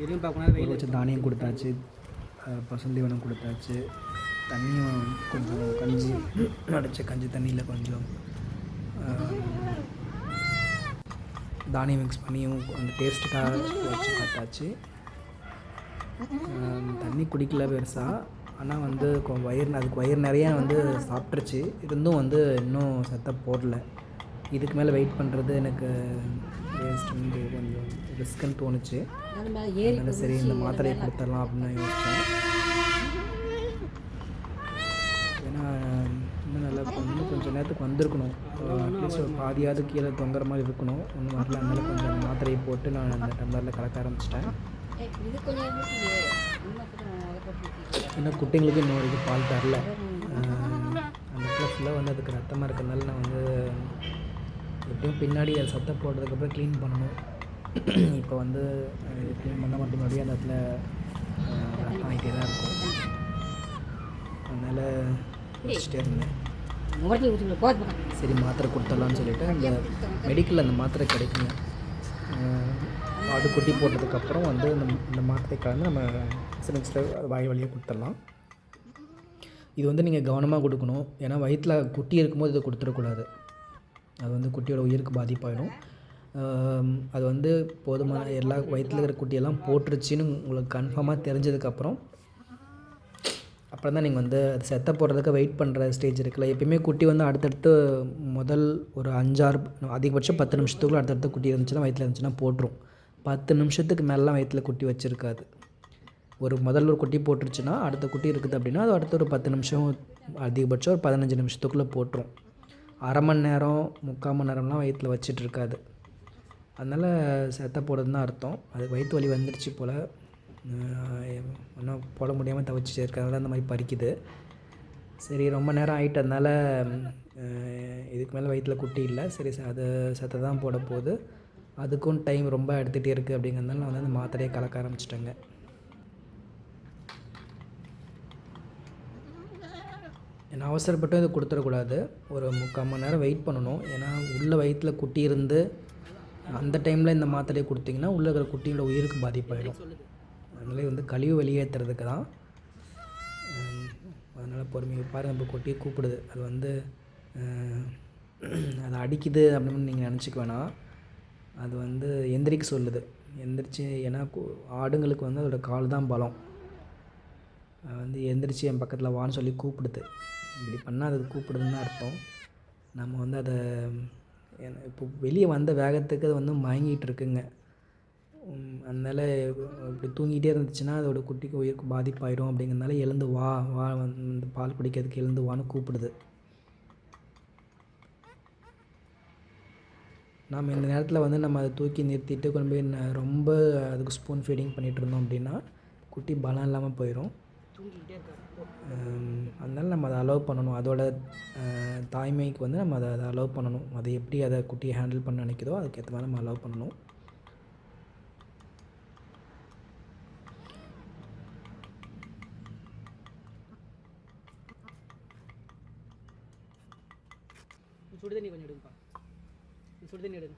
எதுவும் பார்க்கணும் வச்சு தானியம் கொடுத்தாச்சு, பசுந்தீவனம் கொடுத்தாச்சு, தண்ணியும் கொஞ்சம் கஞ்சி அடைச்ச கஞ்சி தண்ணியில் கொஞ்சம் தானியம் மிக்ஸ் பண்ணியும் அந்த டேஸ்ட்டுக்காக வச்சு பார்த்தாச்சு. தண்ணி குடிக்கல பெருசாக, ஆனால் வந்து அதுக்கு வயிறு நிறையா வந்து சாப்பிட்ருச்சு. இருந்தும் வந்து இன்னும் செத்த போடல. இதுக்கு மேலே வெயிட் பண்ணுறது எனக்கு வேஸ்ட்டுன்னு கொஞ்சம் ரிஸ்க்குன்னு தோணுச்சு. அதனால் சரி இந்த மாத்திரையை கொடுத்துடலாம் அப்படின்னு நான் யோசித்தேன். ஏன்னா இன்னும் நல்லா இன்னும் கொஞ்சம் நேரத்துக்கு வந்திருக்கணும். அட்லீஸ்ட் ஒரு பாதியாவது கீழே தொங்குற மாதிரி இருக்கணும். ஒன்றும் வரல. அதனால கொஞ்சம் மாத்திரையை போட்டு நான் அந்த டம்ளரில் கலக்க ஆரம்பிச்சிட்டேன். இன்னும் குட்டிங்களுக்கு இன்னும் வரைக்கும் பால் தரல. அந்த இடத்துல ஃபுல்லாக வந்து அதுக்கு ரத்தமாக இருக்கிறதுனால நான் வந்து எப்படியும் பின்னாடி அது சத்தம் போட்டதுக்கப்புறம் க்ளீன் பண்ணணும். இப்போ வந்து க்ளீன் பண்ண மட்டும் முன்னாடியே அந்த இடத்துல ரத்தம் ஆகிட்டே தான் இருக்கும். அதனால் வச்சுட்டே இருந்தேன். சரி மாத்திரை கொடுத்துடலான்னு சொல்லிவிட்டு அந்த மெடிக்கலில் அந்த மாத்திரை கிடைக்குங்க. அது குட்டி போட்டதுக்கப்புறம் வந்து இந்த மாத்திரை கலந்து நம்ம சிலிண்டர் வாய் வழியாக கொடுத்துடலாம். இது வந்து நீங்கள் கவனமாக கொடுக்கணும். ஏன்னா வயிற்றில் குட்டி இருக்கும்போது இதை கொடுத்துடக்கூடாது. அது வந்து குட்டியோட உயிருக்கு பாதிப்பாயிடும். அது வந்து போதுமான எல்லா வயிற்றில் இருக்கிற குட்டியெல்லாம் போட்டுருச்சின்னு உங்களுக்கு கன்ஃபார்மாக தெரிஞ்சதுக்கப்புறம் அப்புறம் தான் நீங்கள் வந்து அது செத்த போடுறதுக்கு வெயிட் பண்ணுற ஸ்டேஜ் இருக்குல்ல. எப்பயுமே குட்டி வந்து அடுத்தடுத்து முதல் ஒரு 5-6 அதிகபட்சம் 10 நிமிஷத்துக்குள்ளே அடுத்தடுத்து குட்டி இருந்துச்சுன்னா வயிற்றில் இருந்துச்சுன்னா போட்டுரும். 10 நிமிஷத்துக்கு மேலாம் வயிற்றில் குட்டி வச்சுருக்காது. முதல்ல ஒரு குட்டி போட்டுருச்சுன்னா அடுத்த குட்டி இருக்குது அப்படின்னா அது அடுத்த ஒரு 10 நிமிஷம் அதிகபட்சம் ஒரு 15 நிமிஷத்துக்குள்ளே போட்டுரும். அரை மணி நேரம் 3/4 மணி நேரம்லாம் வயிற்றில் வச்சிட்ருக்காது. அதனால் செத்த போடுறதுன்னு தான் அர்த்தம். அது வயிற்று வலி வந்துடுச்சு போல், இன்னும் போட முடியாமல் தவிச்சிட்டு இருக்கிறதுனால அந்த மாதிரி பறிக்குது. சரி ரொம்ப நேரம் ஆகிட்டதுனால இதுக்கு மேலே வயிற்றில் குட்டி இல்லை. சரி அது செத்த தான் போட போகுது. அதுக்கும் டைம் ரொம்ப எடுத்துகிட்டே இருக்குது. அப்படிங்கிறதுனால நான் வந்து அந்த மாத்திரையை கலக்க ஆரம்பிச்சிட்டேங்க. ஏன்னா அவசரப்பட்டு இதை கொடுத்துடக்கூடாது. ஒரு 3/4 மணி நேரம் வெயிட் பண்ணணும். ஏன்னா உள்ள வயிற்றில் குட்டி இருந்து அந்த டைமில் இந்த மாத்திரையை கொடுத்திங்கன்னா உள்ளே இருக்கிற குட்டியோட உயிருக்கு பாதிப்பாயிடும். அதனால வந்து கழிவு வெளியேற்றுறதுக்கு தான். அதனால் பொறுமையாக பாருங்கள். இப்போ குட்டியை கூப்பிடுது. அது வந்து அதை அடிக்குது அப்படின்னு நீங்கள் நினச்சிக்க வேணாம். அது வந்து எந்திரிக்க சொல்லுது. எந்திரிச்சு ஏன்னா ஆடுங்களுக்கு வந்து அதோடய கால் தான் பலம். வந்து எந்திரிச்சு என் பக்கத்தில் வான்னு சொல்லி கூப்பிடுது. இப்படி பண்ணால் அதுக்கு கூப்பிடுதுன்னு அர்த்தம். நம்ம வந்து அதை இப்போ வெளியே வந்த வேகத்துக்கு அது வந்து மயங்கிட்டு இருக்குங்க. அதனால் இப்படி தூங்கிட்டே இருந்துச்சுன்னா அதோட குட்டிக்கு உயிருக்கு பாதிப்பாயிடும். அப்படிங்கிறதுனால எழுந்து வா வந்து பால் குடிக்கிறதுக்கு எழுந்து வான்னு கூப்பிடுது. நாம் இந்த நேரத்தில் வந்து நம்ம அதை தூக்கி நிறுத்திட்டு கொண்டு போய் ரொம்ப அதுக்கு ஸ்பூன் ஃபீடிங் பண்ணிகிட்டு இருந்தோம் அப்படின்னா குட்டி பலம் இல்லாமல் போயிடும். அதனால் நம்ம அதை அலோவ் பண்ணணும். அதோட தாய்மைக்கு வந்து நம்ம அதை அலோவ் பண்ணணும். அதை எப்படி அதை குட்டியை ஹேண்டில் பண்ண நினைக்குதோ அதுக்கேற்ற மாதிரி நம்ம அலோவ் பண்ணணும். சுடுதண்ணி கொஞ்சம் எடுங்கப்பா. சுடுதண்ணி எடுங்க.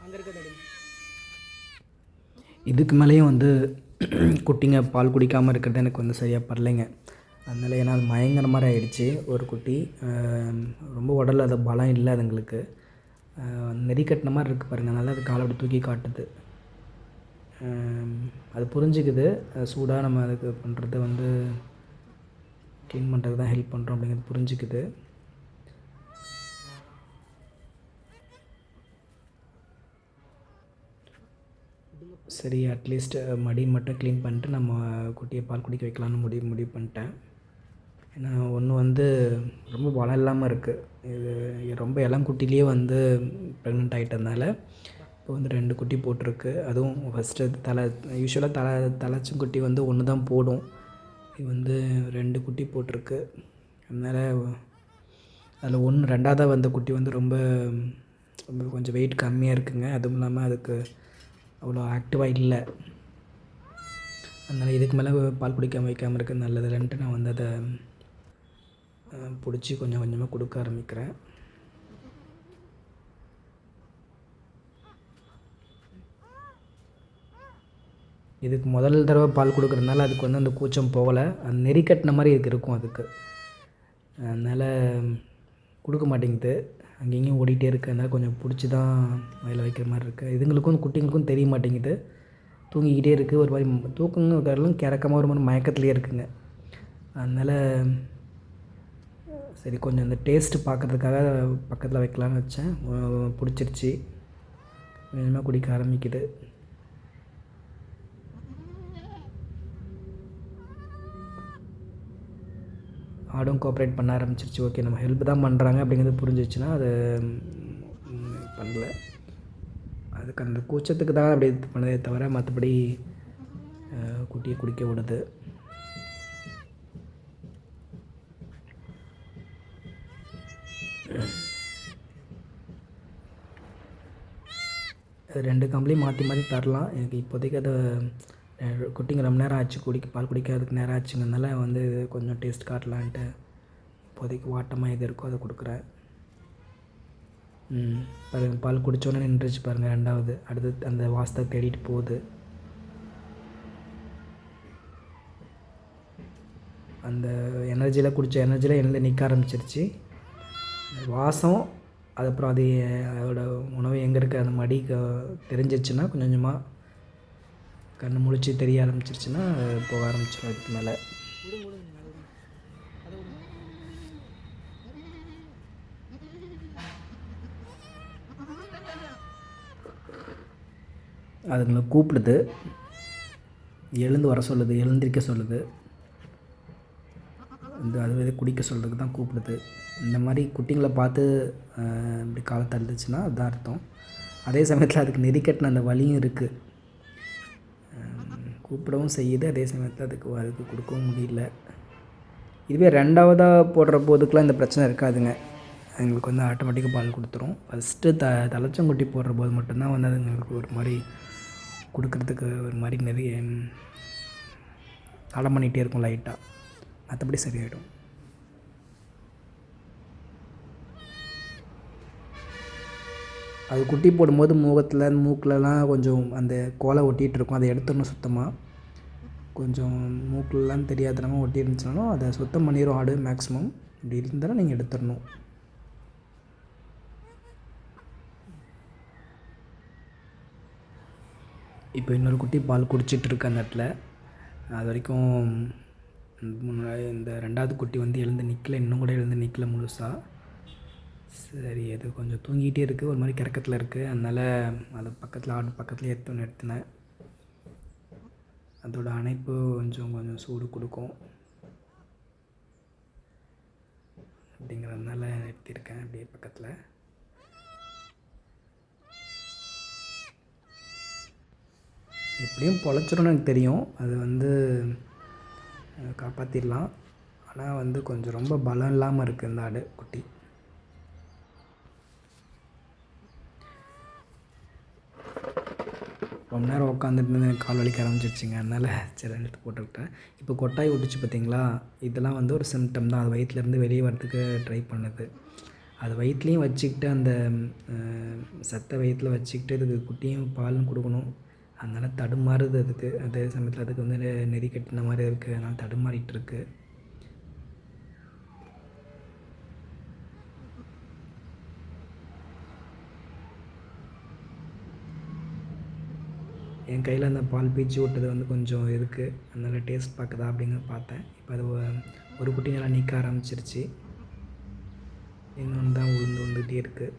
அங்கே இருக்கிறத எடுங்க. இதுக்கு மேலேயும் வந்து குட்டிங்க பால் குடிக்காமல் இருக்கிறது எனக்கு வந்து சரியாக படலைங்க. அதனால் ஏன்னா அது மயங்கிற மாதிரி ஆகிடுச்சு. ஒரு குட்டி ரொம்ப உடலில் அது பலம் இல்லை. அதுங்களுக்கு நெறிக்கட்டின மாதிரி இருக்குது பாருங்கள். அதனால் அது காலை அப்படி தூக்கி காட்டுது. அது புரிஞ்சுக்குது. சூடாக நம்ம அதுக்கு பண்ணுறது வந்து க்ளீன் பண்ணுறதுக்கு தான் ஹெல்ப் பண்ணுறோம் அப்படிங்கிறது புரிஞ்சுக்குது. சரி அட்லீஸ்ட் மடி மட்டும் க்ளீன் பண்ணிட்டு நம்ம குட்டியை பால் குடிக்க வைக்கலான்னு முடிவு பண்ணிட்டேன். ஏன்னா ஒன்று வந்து ரொம்ப பலம் இல்லாமல் இருக்குது. இது ரொம்ப இளங்குட்டிலேயே வந்து ப்ரெக்னென்ட் ஆகிட்டதுனால இப்போ வந்து 2 குட்டி போட்டிருக்கு. அதுவும் ஃபஸ்ட்டு யூஸ்வலாக தலைச்சும் குட்டி வந்து ஒன்று தான் போடும். இது வந்து 2 குட்டி போட்டிருக்கு. அதனால் அதில் 2ஆவதாக வந்த குட்டி வந்து ரொம்ப கொஞ்சம் வெயிட் கம்மியாக இருக்குங்க. அதுவும் இல்லாமல் அதுக்கு அவ்வளோ ஆக்டிவாக இல்லை. அதனால் இதுக்கு மேலே பால் குடிக்காமல் வைக்காமல் இருக்கிறது நல்லதுன்ட்டு நான் வந்து அதை பிடிச்சி கொஞ்சம் கொஞ்சமாக கொடுக்க ஆரம்பிக்கிறேன். இதுக்கு முதல் தடவை பால் கொடுக்குறதுனால அதுக்கு வந்து அந்த கூச்சம் போகலை. அந்த நெறி கட்டின மாதிரி இதுக்கு இருக்கும் அதுக்கு. அதனால் கொடுக்க மாட்டேங்குது. அங்கேயும் ஓடிட்டே இருக்குது. அதனால் கொஞ்சம் பிடிச்சி தான் வயலில் வைக்கிற மாதிரி இருக்குது. இதுங்களுக்கும் குட்டிங்களுக்கும் தெரிய மாட்டேங்குது. தூங்கிக்கிட்டே இருக்குது. ஒரு மாதிரி தூக்கங்களும் கிறக்கமாக ஒரு மாதிரி மயக்கத்துலேயே இருக்குங்க. அதனால் சரி கொஞ்சம் இந்த டேஸ்ட்டு பார்க்குறதுக்காக பக்கத்தில் வைக்கலான்னு வச்சேன். பிடிச்சிருச்சு. கொஞ்சமாக குடிக்க ஆரம்பிக்குது. ஆடும் கோஆப்ரேட் பண்ண ஆரம்பிச்சிருச்சு. ஓகே, நம்ம ஹெல்ப் தான் பண்ணுறாங்க அப்படிங்கிறது புரிஞ்சிச்சுன்னா அது பண்ணல. அதுக்கு அந்த கூச்சத்துக்கு தான் அப்படி இது பண்ணதே தவிர மற்றபடி குட்டியை குடிக்க விடுது. ரெண்டு கம்பளையும் மாற்றி மாற்றி தரலாம். எனக்கு இப்போதைக்கு அதை குட்டிங்க ரொம்ப நேரம் ஆச்சு பால் குடிக்கிறதுக்கு நேரம் ஆச்சுங்கிறதுனால வந்து கொஞ்சம் டேஸ்ட் காட்டலான்ட்டு இப்போதைக்கு வாட்டமாக எது இருக்கோ அதை கொடுக்குறேன். பாருங்கள், பால் குடித்தோன்னே நின்றுச்சு பாருங்கள். ரெண்டாவது அடுத்து அந்த வாசத்தை தேடிட்டு போகுது. அந்த எனர்ஜியில் குடித்த எனர்ஜியில் எழுந்து நிற்க ஆரம்பிச்சிருச்சு. வாசம் அதுக்கப்புறம் அது அதோட உணவு எங்கே இருக்குது அந்த மடி தெரிஞ்சிருச்சுன்னா கொஞ்சம் கொஞ்சமாக கண்ணு முழிச்சு தெரிய ஆரம்பிச்சிருச்சுன்னா போக ஆரம்பிச்சிடும் அதுக்கு மேலே. அதுங்களை கூப்பிடுது, எழுந்து வர சொல்லுது, எழுந்திருக்க சொல்லுது. அதுவே குடிக்க சொல்கிறதுக்கு தான் கூப்பிடுது. இந்த மாதிரி குட்டிங்களை பார்த்து இப்படி காலை தள்ளுச்சுன்னா அதுதான் அர்த்தம். அதே சமயத்தில் அதுக்கு நெறிக்கட்டின அந்த வலியும் இருக்குது. கூப்பிடவும் செய்யுது, அதே சமயத்தில் அதுக்கு கொடுக்கவும் முடியல. இதுவே ரெண்டாவதாக போடுற போதுக்கெலாம் இந்த பிரச்சனை இருக்காதுங்க. எங்களுக்கு வந்து ஆட்டோமேட்டிக்காக பால் கொடுத்துரும். ஃபஸ்ட்டு தலைச்சங்குட்டி போடுற போது மட்டும்தான் வந்து அதுங்களுக்கு ஒரு மாதிரி கொடுக்குறதுக்கு ஒரு மாதிரி நிறைய தடம் பண்ணிகிட்டே இருக்கும் லைட்டாக. மற்றபடி சரியாயிடும். அது குட்டி போடும்போது முகத்தில் மூக்கிலலாம் கொஞ்சம் அந்த கோலை ஒட்டிகிட்டு இருக்கும். அதை எடுத்துடணும் சுத்தமாக. கொஞ்சம் மூக்கிலலாம் தெரியாதனமாக ஒட்டி இருந்துச்சுனாலும் அதை சுத்தம் பண்ணிடும் ஆடு மேக்ஸிமம். இப்படி இருந்தாலும் நீங்கள் எடுத்துடணும். இப்போ இன்னொரு குட்டி பால் குடிச்சிட்ருக்கு அந்த இடத்துல. அது வரைக்கும் இந்த ரெண்டாவது குட்டி வந்து எழுந்து நிற்கல, இன்னும் கூட எழுந்து நிற்கல முழுசாக. சரி, அது கொஞ்சம் தூங்கிகிட்டே இருக்குது, ஒரு மாதிரி கிறக்கத்தில் இருக்குது. அதனால் அது ஆடு பக்கத்தில் நிறுத்தினேன். அதோட அணைப்பு கொஞ்சம் சூடு கொடுக்கும் அப்படிங்கிறதுனால நிறுத்தியிருக்கேன் அப்படியே பக்கத்தில். எப்படியும் பொழைச்சிரும்னு எனக்கு தெரியும். அது வந்து காப்பாற்றிடலாம். ஆனால் வந்து கொஞ்சம் ரொம்ப பலம் இல்லாமல் இருக்குது இந்த ஆடு குட்டி. ரொம்ப நேரம் உட்காந்துட்டு எனக்கு கால் வலிக்க ஆரம்பிச்சிருச்சுங்க. அதனால் சரி எடுத்து போட்டுக்கிட்டேன். இப்போ கொட்டாய் விட்டுச்சு பார்த்தீங்களா, இதெல்லாம் வந்து ஒரு சிம்டம் தான். அது வயிற்றுலேருந்து வெளியே வரத்துக்கு ட்ரை பண்ணுது. அது வயிற்றுலையும் வச்சுக்கிட்டு அந்த சத்தை வயிற்றில் வச்சுக்கிட்டு இதுக்கு குட்டியும் பாலும் கொடுக்கணும். அதனால் தடுமாறுது அதுக்கு. அதே சமயத்தில் அதுக்கு வந்து நெறி கட்டின மாதிரி இருக்குது. அதனால் தடுமாறிட்டுருக்கு. என் கையில் அந்த பால் பீச்சி விட்டது வந்து கொஞ்சம் இருக்குது. அதனால் டேஸ்ட் பார்க்குதா அப்படிங்கிறத பார்த்தேன். இப்போ அது ஒரு குட்டி நல்லா நிற்க ஆரம்பிச்சிருச்சு. இன்னொன்று தான் விழுந்துகிட்டே இருக்குது.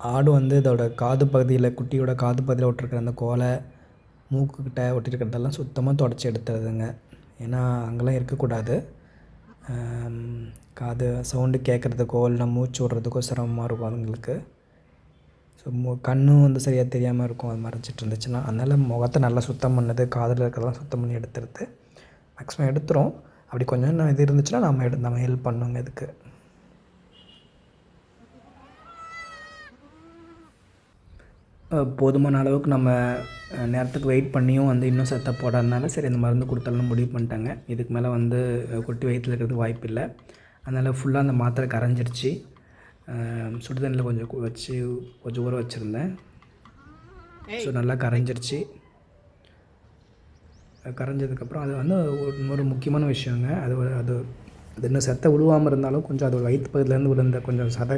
ஆடு வந்து இதோட காது பகுதியில், குட்டியோட காது பகுதியில் ஒட்டிருக்கிற அந்த கோலை, மூக்குக்கிட்ட ஒட்டியிருக்கிறதெல்லாம் சுத்தமாக தொடச்சி எடுத்துடுதுங்க. ஏன்னா அங்கெல்லாம் இருக்கக்கூடாது. காது சவுண்டு கேட்குறதுக்கோ இல்லைனா மூச்சு விட்றதுக்கோ சிரமமாக இருக்கும் அதுங்களுக்கு. ஸோ கண்ணும் வந்து சரியாக தெரியாமல் இருக்கும் அது மறைச்சிட்டு இருந்துச்சுன்னா. அதனால் முகத்தை நல்லா சுத்தம் பண்ணது, காதில் இருக்கிறதெல்லாம் சுத்தம் பண்ணி எடுத்துருது. மேக்ஸிமம் எடுத்துரும். அப்படி கொஞ்சம் இது இருந்துச்சுன்னா நம்ம ஹெல்ப் பண்ணுங்க இதுக்கு. போதுமான அளவுக்கு நம்ம நேரத்துக்கு வெயிட் பண்ணியும் வந்து இன்னும் சத்த போடாதனால சரி இந்த மருந்து கொடுத்தாலும் முடிவு பண்ணிட்டாங்க. இதுக்கு மேலே வந்து குட்டி வயிற்றில் இருக்கிறதுக்கு வாய்ப்பு இல்லை. அதனால் ஃபுல்லாக அந்த மாத்திரை கரைஞ்சிருச்சு. சுடுதண்ணியில் கொஞ்சம் வச்சு கொஞ்சம் ஊற வச்சுருந்தேன். ஸோ நல்லா கரைஞ்சிருச்சு. கரைஞ்சதுக்கப்புறம் அது வந்து ஒரு முக்கியமான விஷயங்க. அது இன்னும் சத்தை விழுவாமல் இருந்தாலும் கொஞ்சம் அது வயிற்று பகுதியிலேருந்து விழுந்த கொஞ்சம் சதை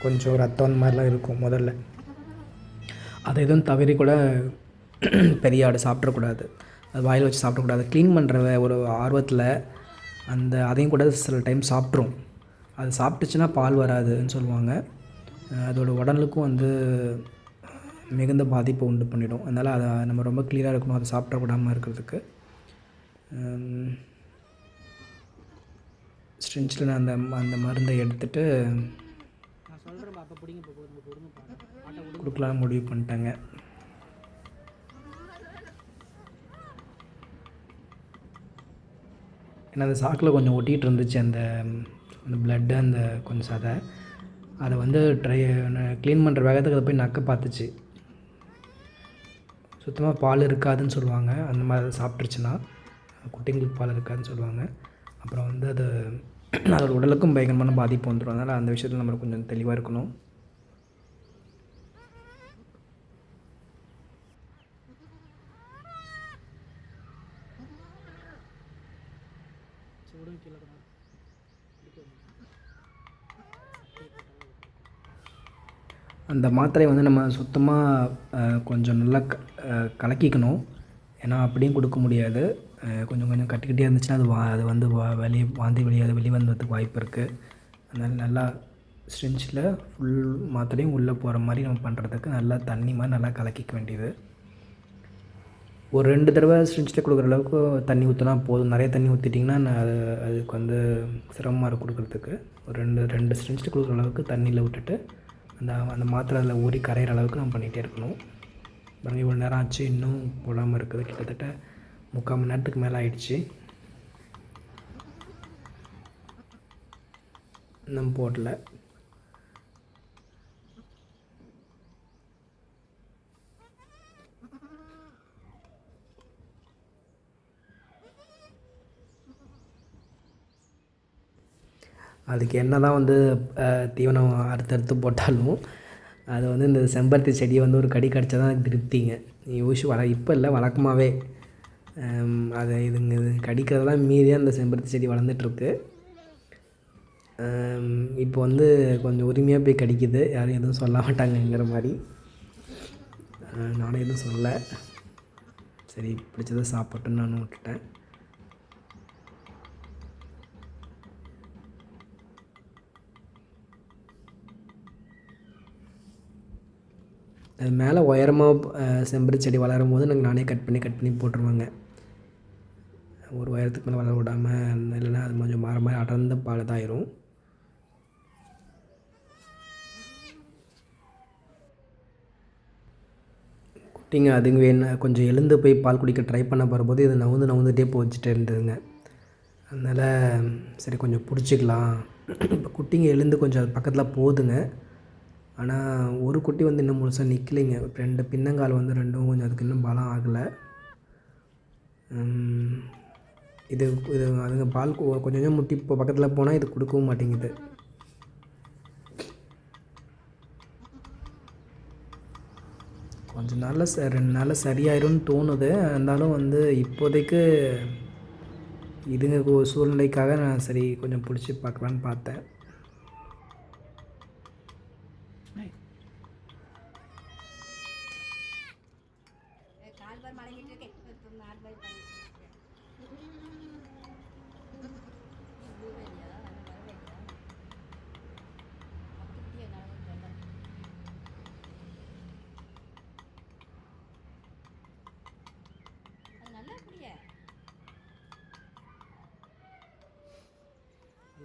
கொஞ்சம் ரத்தம் அந்த மாதிரிலாம் இருக்கும் முதல்ல. அதை எதுவும் தவறி கூட பெரிய ஆடு சாப்பிட்றக்கூடாது. அது வாயில் வச்சு சாப்பிடக்கூடாது. க்ளீன் பண்ணுற ஒரு ஆர்வத்தில் அதையும் கூட சில டைம் சாப்பிட்ரும். அது சாப்பிட்டுச்சுன்னா பால் வராதுன்னு சொல்லுவாங்க. அதோட உடலுக்கும் வந்து மிகுந்த பாதிப்பை உண்டு பண்ணிடும். அதனால் அதை நம்ம ரொம்ப க்ளியராக இருக்கணும் அதை சாப்பிடக்கூடாமல் இருக்கிறதுக்கு. ஸ்ட்ரிஞ்சில் நான் அந்த மருந்தை எடுத்துகிட்டு கொடுக்கலான்னு முடிவு பண்ணிட்டேங்க. ஏன்னா அந்த சாக்கில் கொஞ்சம் ஒட்டிகிட்டு இருந்துச்சு அந்த ப்ளட்டு, அந்த கொஞ்சம் சதை. அதை வந்து க்ளீன் பண்ணுற வேகத்துக்கு அதை போய் நக்க பார்த்துச்சு. சுத்தமாக பால் இருக்காதுன்னு சொல்லுவாங்க. அந்த மாதிரி சாப்பிட்ருச்சுன்னா குட்டிங்களுக்கு பால் இருக்காதுன்னு சொல்லுவாங்க. அப்புறம் வந்து அதோட உடலுக்கும் பயங்கரமான பாதிப்பு வந்துடும். அதனால் அந்த விஷயத்தில் நம்ம கொஞ்சம் தெளிவாக இருக்கணும். அந்த மாத்திரையை வந்து நம்ம சுத்தமாக கொஞ்சம் நல்லா கலக்கிக்கணும். ஏன்னா அப்படியும் கொடுக்க முடியாது. கொஞ்சம் கொஞ்சம் கட்டிக்கிட்டே இருந்துச்சுன்னா அது வந்து வெளியே வந்ததுக்கு வாய்ப்பு இருக்குது. அதனால் நல்லா ஸ்ட்ரிஞ்சில் ஃபுல் மாத்திரையும் உள்ளே போகிற மாதிரி நம்ம பண்ணுறதுக்கு நல்லா தண்ணி மாதிரி நல்லா கலக்கிக்க வேண்டியது. ஒரு 2 தடவை ஸ்ட்ரிஞ்சில் கொடுக்குற அளவுக்கு தண்ணி ஊற்றினா போதும். நிறைய தண்ணி ஊற்றிட்டிங்கன்னா அதுக்கு வந்து சிரமமாக இருக்கும் கொடுக்குறதுக்கு. ஒரு 2 ஸ்ட்ரிஞ்சில் கொடுக்குற அளவுக்கு தண்ணியில் விட்டுட்டு அந்த மாத்திரை அதில் ஊறி கரையிற அளவுக்கு நம்ம பண்ணிகிட்டே இருக்கணும். பாருங்கள் இவ்வளோ நேரம் ஆச்சு, இன்னும் போடாமல் இருக்குது. கிட்டத்தட்ட 3/4 மணி நேரத்துக்கு மேலே ஆயிடுச்சு. இன்னும் போடல. அதுக்கு என்ன தான் வந்து தீவனம் அறுத்தறுத்து போட்டாலும் அது வந்து இந்த செம்பருத்தி செடியை வந்து ஒரு கடி கடிச்சா தான் அதுக்கு திருப்திங்க. இப்போ இல்லை, வழக்கமாகவே அதை இது கடிக்கிறதெல்லாம் மீறியாக அந்த செம்பருத்தி செடி வளர்ந்துட்டுருக்கு. இப்போ வந்து கொஞ்சம் உரிமையாக போய் கடிக்குது. யாரும் எதுவும் சொல்ல மாட்டாங்கங்கிற மாதிரி. நானும் எதுவும் சொல்லலை. சரி பிடிச்சதை சாப்பிட்டுன்னு நானும் விட்டுட்டேன். அது மேலே உயரமாக செம்பருத்தி செடி வளரும் போது நானே கட் பண்ணி போட்டுருவேங்க. ஒரு உயரத்துக்கு மேலே வளர விடாமல், இல்லைன்னா அது கொஞ்சம் மாதிரி அடர்ந்த பழுதாயிரும். குட்டிங்க அதுங்க வேணும் கொஞ்சம் எழுந்து போய் பால் குடிக்க ட்ரை பண்ண போகும்போது இது நவுந்துட்டே போச்சுட்டு இருந்ததுங்க. அதனால் சரி கொஞ்சம் பிடிச்சிக்கலாம். இப்போ குட்டிங்க எழுந்து கொஞ்சம் அது பக்கத்தில் போகுதுங்க. ஆனால் ஒரு குட்டி வந்து இன்னும் முழுசாக நிற்கலைங்க. 2 பின்னங்கால் வந்து ரெண்டும் கொஞ்சம் அதுக்கு இன்னும் பலம் ஆகலை. இது அதுங்க பால் கொஞ்சம் கொஞ்சம் முட்டி இப்போ பக்கத்தில் போனால் இது கொடுக்கவும் மாட்டேங்குது. கொஞ்சம் நாளில் 2 நாளில் சரியாயிரும்னு தோணுது. இருந்தாலும் வந்து இப்போதைக்கு இதுங்க சூழ்நிலைக்காக நான் சரி கொஞ்சம் பிடிச்சி பார்க்கலான்னு பார்த்தேன்.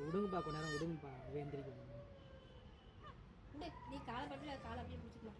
விடுங்கப்பா, கொஞ்ச நேரம் விடுங்கப்பா, வேந்திரிக்கணும். நீ காலை பட்டில காலை அப்படியே பிடிச்சிக்கலாம்.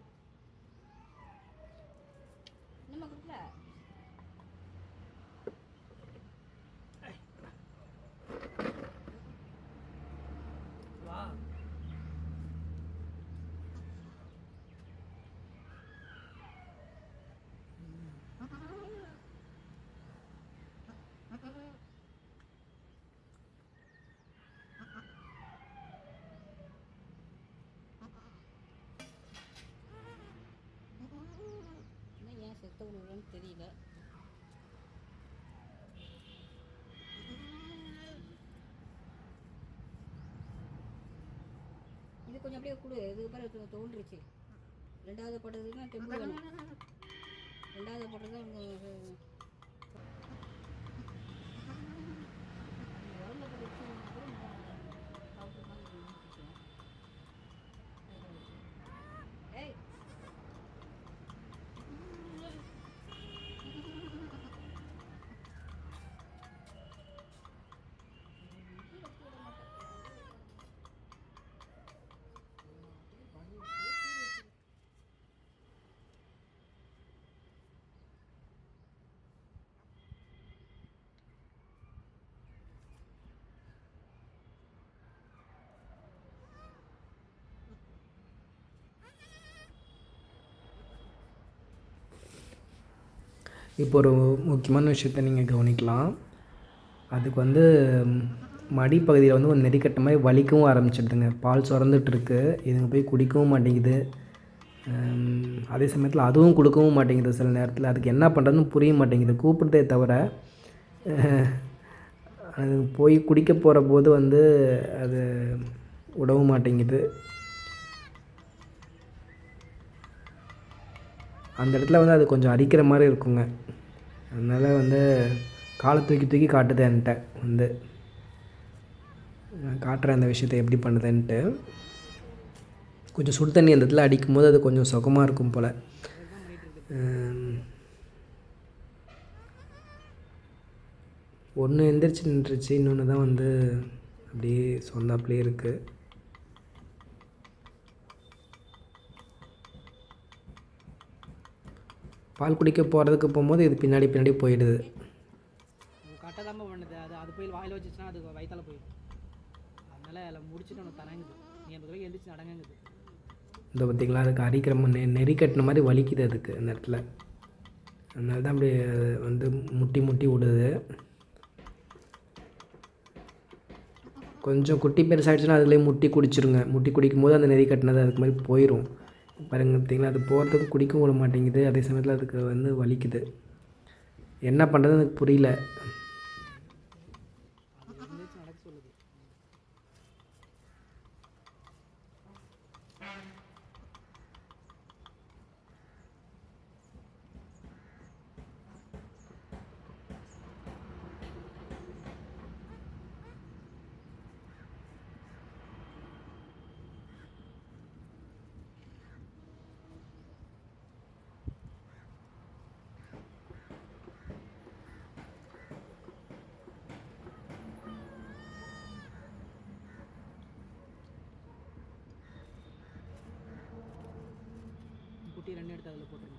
ஏன் செத்து விடுவேன்னு தெரியல. இது கொஞ்சம் அப்படியே கொடு. இது பாரு தோன்றுச்சு. ரெண்டாவது போட்டதுன்னா டெம்பு வேணும். ரெண்டாவது போட்டது தான் ஏய் இப்போ ஒரு முக்கியமான விஷயத்த நீங்கள் கவனிக்கலாம். அதுக்கு வந்து மடிப்பகுதியில் வந்து ஒரு நெறிக்கட்ட மாதிரி வலிக்கவும் ஆரம்பிச்சிடுதுங்க. பால் சுரந்துட்டுருக்கு, இதுங்க போய் குடிக்கவும் மாட்டேங்குது. அதே சமயத்தில் அதுவும் கொடுக்கவும் மாட்டேங்குது. சில நேரத்தில் அதுக்கு என்ன பண்ணுறதுன்னு புரிய மாட்டேங்குது. கூப்பிடுதே தவிர அது போய் குடிக்க போகிற போது வந்து அது விடவும் மாட்டேங்குது. அந்த இடத்துல வந்து அது கொஞ்சம் அரிக்கிற மாதிரி இருக்குங்க. அதனால் வந்து காலை தூக்கி தூக்கி காட்டுது என்கிட்ட வந்து. நான் காட்டுறேன் அந்த விஷயத்தை எப்படி பண்ணுதுன்ட்டு. கொஞ்சம் சுடு தண்ணி அந்த இடத்துல அடிக்கும்போது அது கொஞ்சம் சுகமாக இருக்கும் போல். ஒன்று எந்திரிச்சு நின்றுச்சு, இன்னொன்று தான் வந்து அப்படியே சொந்தாப்புலேயே இருக்குது. பால் குடிக்க போகிறதுக்கு போகும்போது இது பின்னாடி பின்னாடி போயிடுது. கரெக்டாக தான் பண்ணுது. அது போய் வாயில் வச்சுச்சுன்னா அது வயிற்றால போயிடும். அதனால் அதில் முடிச்சுட்டு ஒன்று தரங்குது. நீ அந்த தடவை எழுந்திரிச்சு நடங்குது. இந்த பார்த்திங்களா, அதுக்கு அரிக்கிற நெறி கட்டின மாதிரி வலிக்குது அதுக்கு அந்த இடத்துல. அதனால தான் அப்படி வந்து முட்டி முட்டி விடுது. கொஞ்சம் குட்டி பெருசாகிடுச்சுன்னா அதுலேயே முட்டி குடிச்சிருங்க. முட்டி குடிக்கும்போது அந்த நெறி கட்டினது அதுக்கு மாதிரி போயிடும். பாருங்க, பார்த்திங்களா, அது போகிறதுக்கு குடிக்கவும் விட மாட்டேங்குது. அதே சமயத்தில் அதுக்கு வந்து வலிக்குது. என்ன பண்ணுறதுன்னு எனக்கு புரியல. குட்டி 2 எடுத்து அதில் போட்டுருங்க.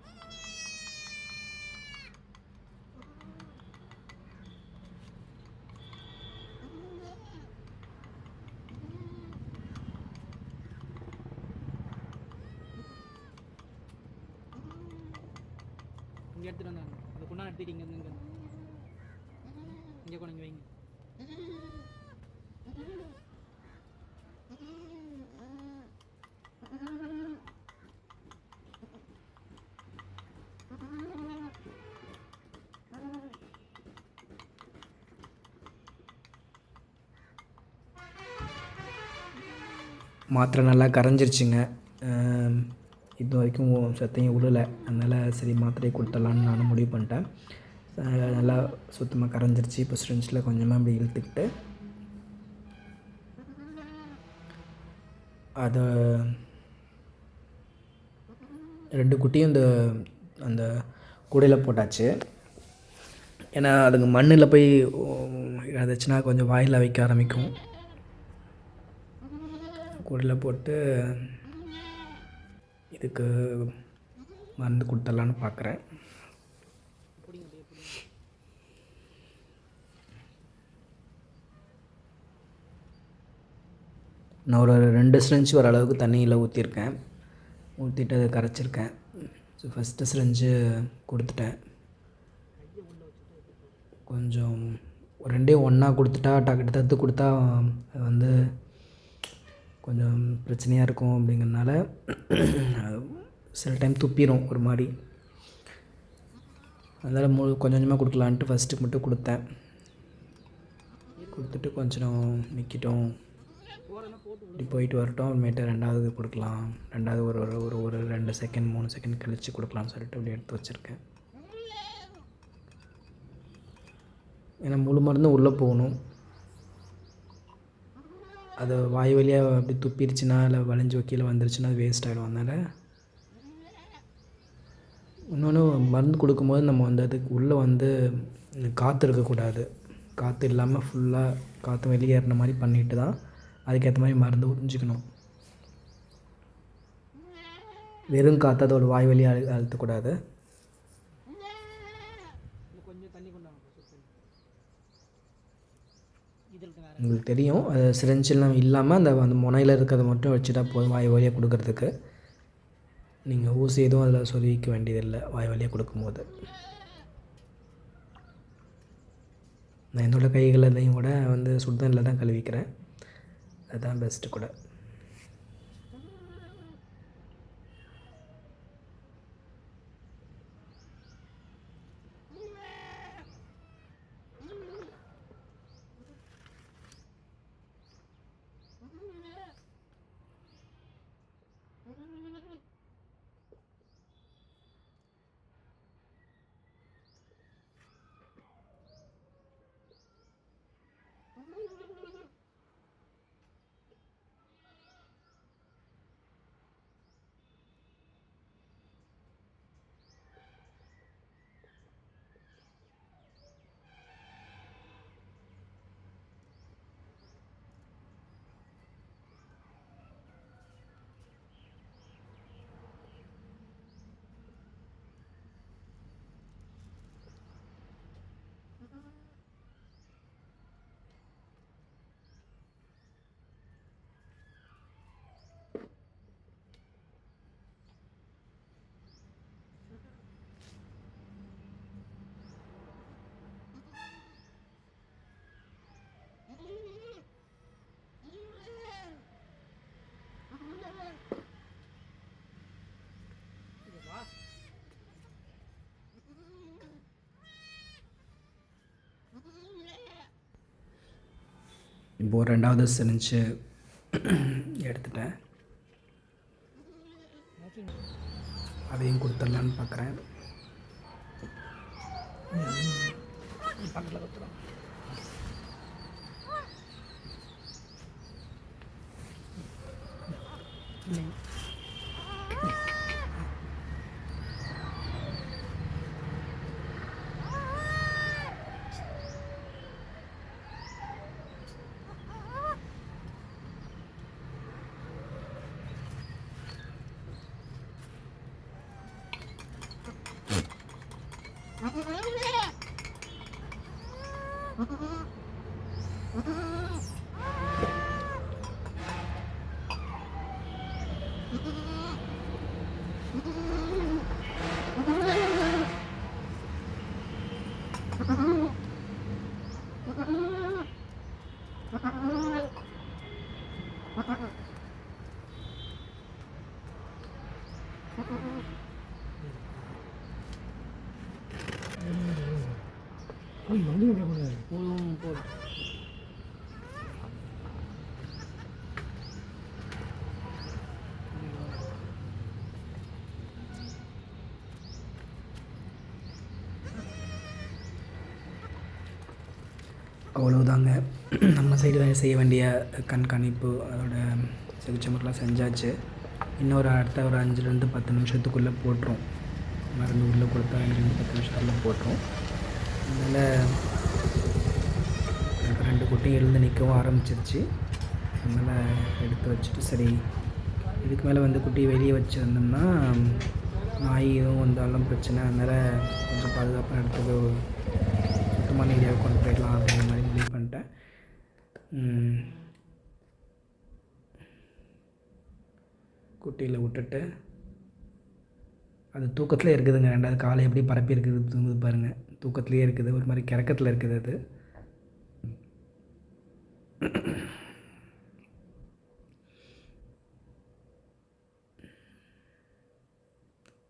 இங்கே எடுத்துகிட்டு வந்தாங்க. அந்த குண்டான எடுத்துட்டு இங்கே கொண்டு வைங்க. மாத்திரை நல்லா கரைஞ்சிருச்சுங்க. இது வரைக்கும் சத்தையும் விடலை. அதனால் சரி மாத்திரையை கொடுத்துடலான்னு நானும் முடிவு பண்ணிட்டேன். நல்லா சுத்தமாக கரைஞ்சிருச்சு. இப்போ ஸ்ட்ரென்ச்சில் கொஞ்சமாக அப்படி இழுத்துக்கிட்டு அதை 2 குட்டியும் அந்த கூடையில் போட்டாச்சு. ஏன்னா அதுங்க மண்ணில் போய் இறந்துச்சுன்னா கொஞ்சம் வாயில் வைக்க ஆரம்பிக்கும். கூடையில் போட்டு இதுக்கு மருந்து கொடுத்துடலான்னு பார்க்குறேன். நான் ஒரு 2 சிரிஞ்சு வர அளவுக்கு தண்ணியில் ஊற்றிருக்கேன். ஊற்றிட்டு அதை கரைச்சிருக்கேன். ஸோ ஃபஸ்ட்டு சிரிஞ்சு கொடுத்துட்டேன். கொஞ்சம் 2யும் ஒன்றா கொடுத்துட்டா டக்கு தத்து கொடுத்தா அது வந்து கொஞ்சம் பிரச்சனையாக இருக்கும் அப்படிங்கிறதுனால சில டைம் துப்பிடும் ஒரு மாதிரி. அதனால் கொஞ்சம் கொஞ்சமாக கொடுக்கலான்ட்டு ஃபஸ்ட்டுக்கு மட்டும் கொடுத்தேன். கொடுத்துட்டு கொஞ்சம் நிற்கட்டும், இப்படி போயிட்டு வரட்டும், அப்புறமேட்டு 2வது கொடுக்கலாம். 2வது ஒரு ஒரு ஒரு 2 செகண்ட் 3 செகண்ட் கழித்து கொடுக்கலாம்னு சொல்லிட்டு அப்படி எடுத்து வச்சுருக்கேன். ஏன்னா முழு மருந்தும் உள்ளே போகணும். அது வாய் வழியாக அப்படி துப்பிடுச்சுன்னா இல்லை வளைஞ்சு கீழே வந்துருச்சுன்னா அது வேஸ்ட் ஆகிடும். அதனால் இன்னொன்று மருந்து கொடுக்கும்போது நம்ம வந்து அதுக்கு உள்ளே வந்து காற்று இருக்கக்கூடாது. காற்று இல்லாமல் ஃபுல்லாக காற்று வெளியேறின மாதிரி பண்ணிட்டு தான் அதுக்கேற்ற மாதிரி மருந்து உறிஞ்சிக்கணும். வெறும் காற்று அதோட வாய் வழியாக அழுத்தக்கூடாது. உங்களுக்கு தெரியும், அது சிரிஞ்செல்லாம் இல்லாமல் அந்த முனையில் இருக்கிறத மட்டும் வச்சுட்டா போதும் வாய் வழியாக கொடுக்கறதுக்கு. நீங்கள் ஊசி எதுவும் அதில் சொருவிக்க வேண்டியதில்லை வாய் வழியாக கொடுக்கும்போது. நான் என்னோடய கைகளையும் கூட வந்து சுடுதண்ணில் தான் கழுவிக்கிறேன். அதுதான் பெஸ்ட்டு கூட. இப்போது 2வது சிரிஞ்சு எடுத்துட்டேன். அதையும் கொடுத்துடலான்னு பார்க்குறேன். பக்கத்தில் கொடுத்துருவோம். அவ்வளோதாங்க. நம்ம சைடு செய்ய வேண்டிய கண்காணிப்பு அதோட சிகிச்சை முறைலாம் செஞ்சாச்சு. இன்னொரு அடுத்த ஒரு 5லேருந்து 10 நிமிஷத்துக்குள்ளே போட்டுரும். மருந்து உள்ளே கொடுத்தா 5லேருந்து 10 நிமிஷத்துக்குள்ளே போட்டுரும். அதனால் எனக்கு 2 குட்டியும் எழுந்து நிற்கவும் ஆரம்பிச்சிருச்சு. அதனால் எடுத்து வச்சுட்டு சரி இதுக்கு மேலே வந்து குட்டி வெளியே வச்சுருந்தோம்னா நாய் எதுவும் வந்தாலும் பிரச்சனை. அதனால் கொஞ்சம் பாதுகாப்பாக எடுத்து சுத்தமான ஏரியாவுக்கு கொண்டு போயிடலாம் அப்படிங்கிற மாதிரி முடிவு பண்ணிட்டேன். குட்டியில் விட்டுட்டு அது தூக்கத்தில் இருக்குதுங்க. 2வது காலை எப்படி பரப்பி இருக்குது தூங்குது பாருங்கள். தூக்கத்துலேயே இருக்குது, ஒரு மாதிரி கிறக்கத்தில் இருக்குது அது.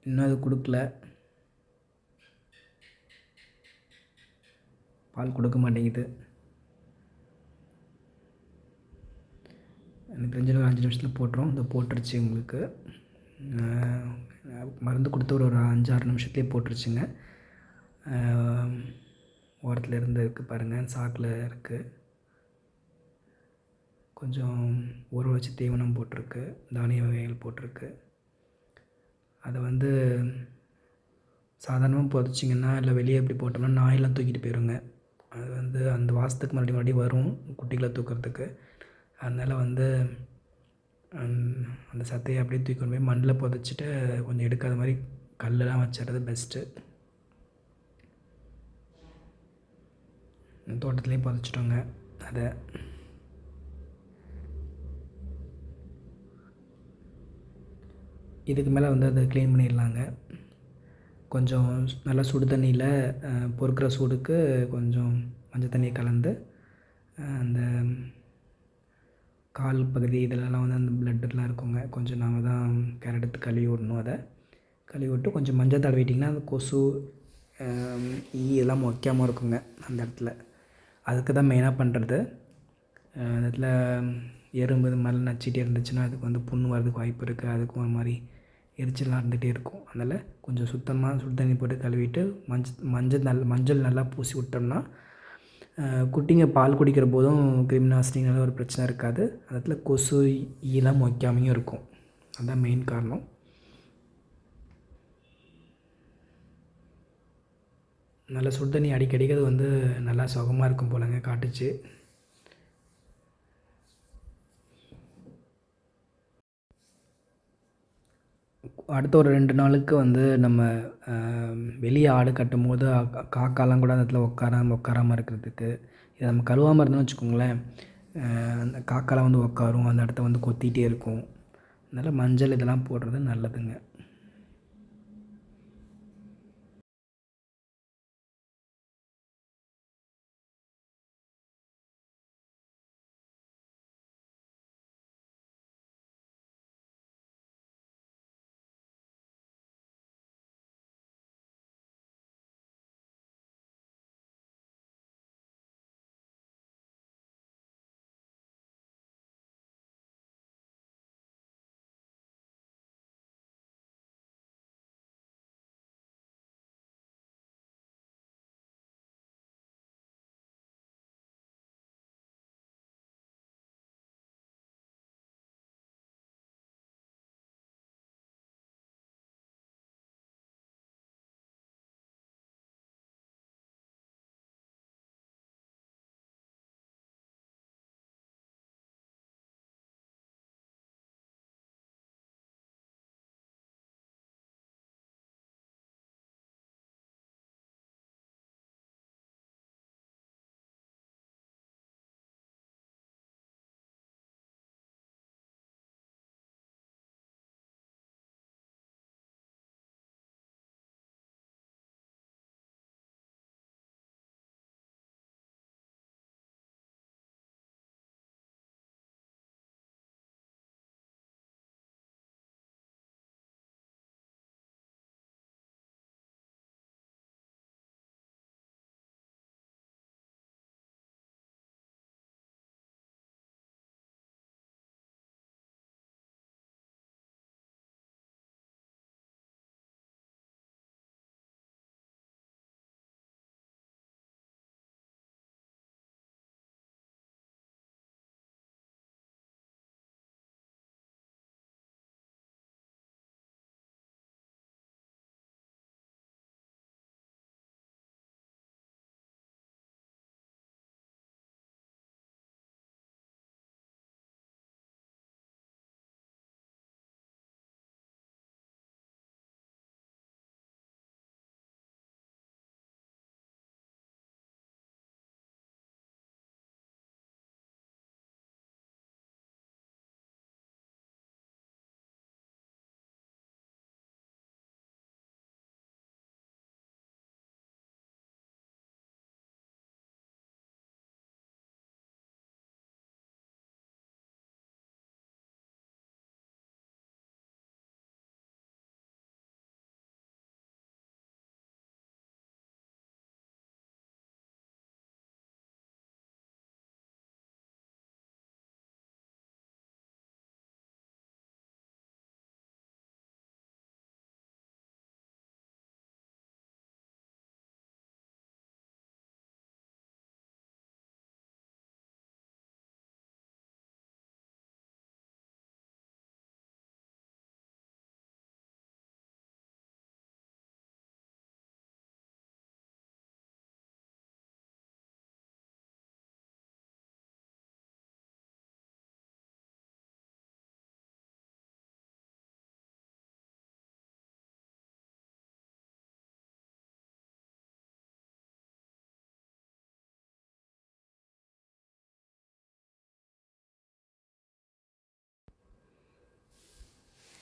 இன்னும் அது கொடுக்கல, பால் கொடுக்க மாட்டேங்குது. எனக்கு தெரிஞ்ச ஒரு 5 நிமிஷத்தில் போட்டுரும். இந்த போட்டுருச்சு உங்களுக்கு. மருந்து கொடுத்து ஒரு 5-6 நிமிஷத்துலேயே போட்டுருச்சுங்க. ஓரத்தில் இருந்து இருக்குது பாருங்கள், சாக்கில் இருக்குது. கொஞ்சம் ஊற வச்சு தீவனம் போட்டிருக்கு, தானிய வகைகள் போட்டிருக்கு. அதை வந்து சாதாரணமாக புதைச்சிங்கன்னா இல்லை வெளியே எப்படி போட்டோம்னா நாயெல்லாம் தூக்கிட்டு போயிடுங்க. அது வந்து அந்த வாசத்துக்கு மறுபடியும் வரும் குட்டிகளை தூக்கிறதுக்கு. அதனால் வந்து அந்த சத்தையை அப்படியே தூக்கி கொண்டு போய் மண்ணில் புதைச்சிட்டு கொஞ்சம் எடுக்காத மாதிரி கல்லெலாம் வச்சிடுறது பெஸ்ட்டு. தோட்டத்துலேயே புதைச்சிட்டோங்க அதை. இதுக்கு மேலே வந்து அதை க்ளீன் பண்ணிடலாங்க. கொஞ்சம் நல்லா சுடு தண்ணியில் பொறுக்கிற சூடுக்கு கொஞ்சம் மஞ்சள் தண்ணியை கலந்து அந்த கால் பகுதி இதிலலாம் வந்து அந்த பிளட்டெலாம் இருக்குங்க, கொஞ்சம் நாம் தான் கேர் எடுத்து கழுவி விடணும். அதை கழுவி விட்டு கொஞ்சம் மஞ்சள் தடவிட்டிங்கன்னா அந்த கொசு ஈ இதெல்லாம் வைக்காமல் இருக்குங்க அந்த இடத்துல. அதுக்கு தான் மெயினாக பண்ணுறது. அந்த இடத்துல எறும்பு இது மாதிரிலாம் நச்சிட்டே இருந்துச்சுன்னா அதுக்கு வந்து புண்ணு வரதுக்கு வாய்ப்பு இருக்குது. அதுக்கும் ஒரு மாதிரி எரிச்சலாக இருந்துகிட்டே இருக்கும். அதனால் கொஞ்சம் சுத்தமாக சுடு தண்ணி போட்டு கழுவிட்டு மஞ்சள் நல்லா பூசி விட்டோம்னா குட்டிங்க பால் குடிக்கிற போதும் கிருமிநாசினினால ஒரு பிரச்சனை இருக்காது. அந்த இடத்துல கொசு ஈலாம் வைக்காமையும் இருக்கும். அதுதான் மெயின் காரணம். நல்லா சுடு தண்ணி அடிக்கடிக்கு அது வந்து நல்லா சுகமாக இருக்கும் போலங்க காட்டுச்சு. அடுத்த ஒரு 2 நாளுக்கு வந்து நம்ம வெளியே ஆடு கட்டும்போது காக்காலாம் கூட அந்த இடத்துல உட்காராமல் இருக்கிறதுக்கு, இதை நம்ம கழுவாமல் இருந்தோம்னு வச்சுக்கோங்களேன், அந்த காக்காலாம் வந்து உட்காரும், அந்த இடத்த வந்து கொத்திகிட்டே இருக்கும். அதனால் மஞ்சள் இதெல்லாம் போடுறது நல்லதுங்க.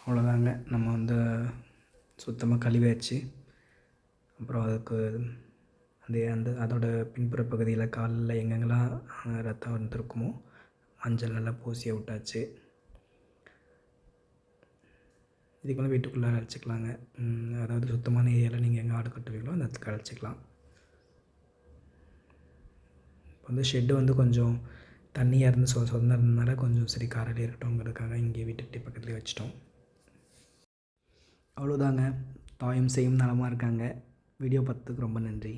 அவ்வளோதாங்க. நம்ம வந்து சுத்தமாக கழுவியாச்சு. அப்புறம் அதுக்கு அதோட பின்புற பகுதியில் காலில் எங்கெங்கெல்லாம் ரத்தம் வந்திருக்குமோ மஞ்சள் நல்லா பூசி விட்டாச்சு. இதுக்கு வந்து வீட்டுக்குள்ளே அழைச்சிக்கலாங்க. அதாவது சுத்தமான ஏரியாவில் நீங்கள் எங்கே ஆடு கட்டுவீங்களோ அந்த இடத்துக்கு அழைச்சிக்கலாம். இப்போ வந்து ஷெட்டு வந்து கொஞ்சம் தண்ணியாக இருந்து சொந்தம் இருந்ததுனால கொஞ்சம் சரி காரையில் இருக்கட்டும்ங்கிறதுக்காக இங்கே வீட்டுக்கிட்டே பக்கத்துலேயே வச்சிட்டோம். அவ்வளோதாங்க. தாயும் சேயும் நலமாக இருக்காங்க. வீடியோ பார்த்ததுக்கு ரொம்ப நன்றி.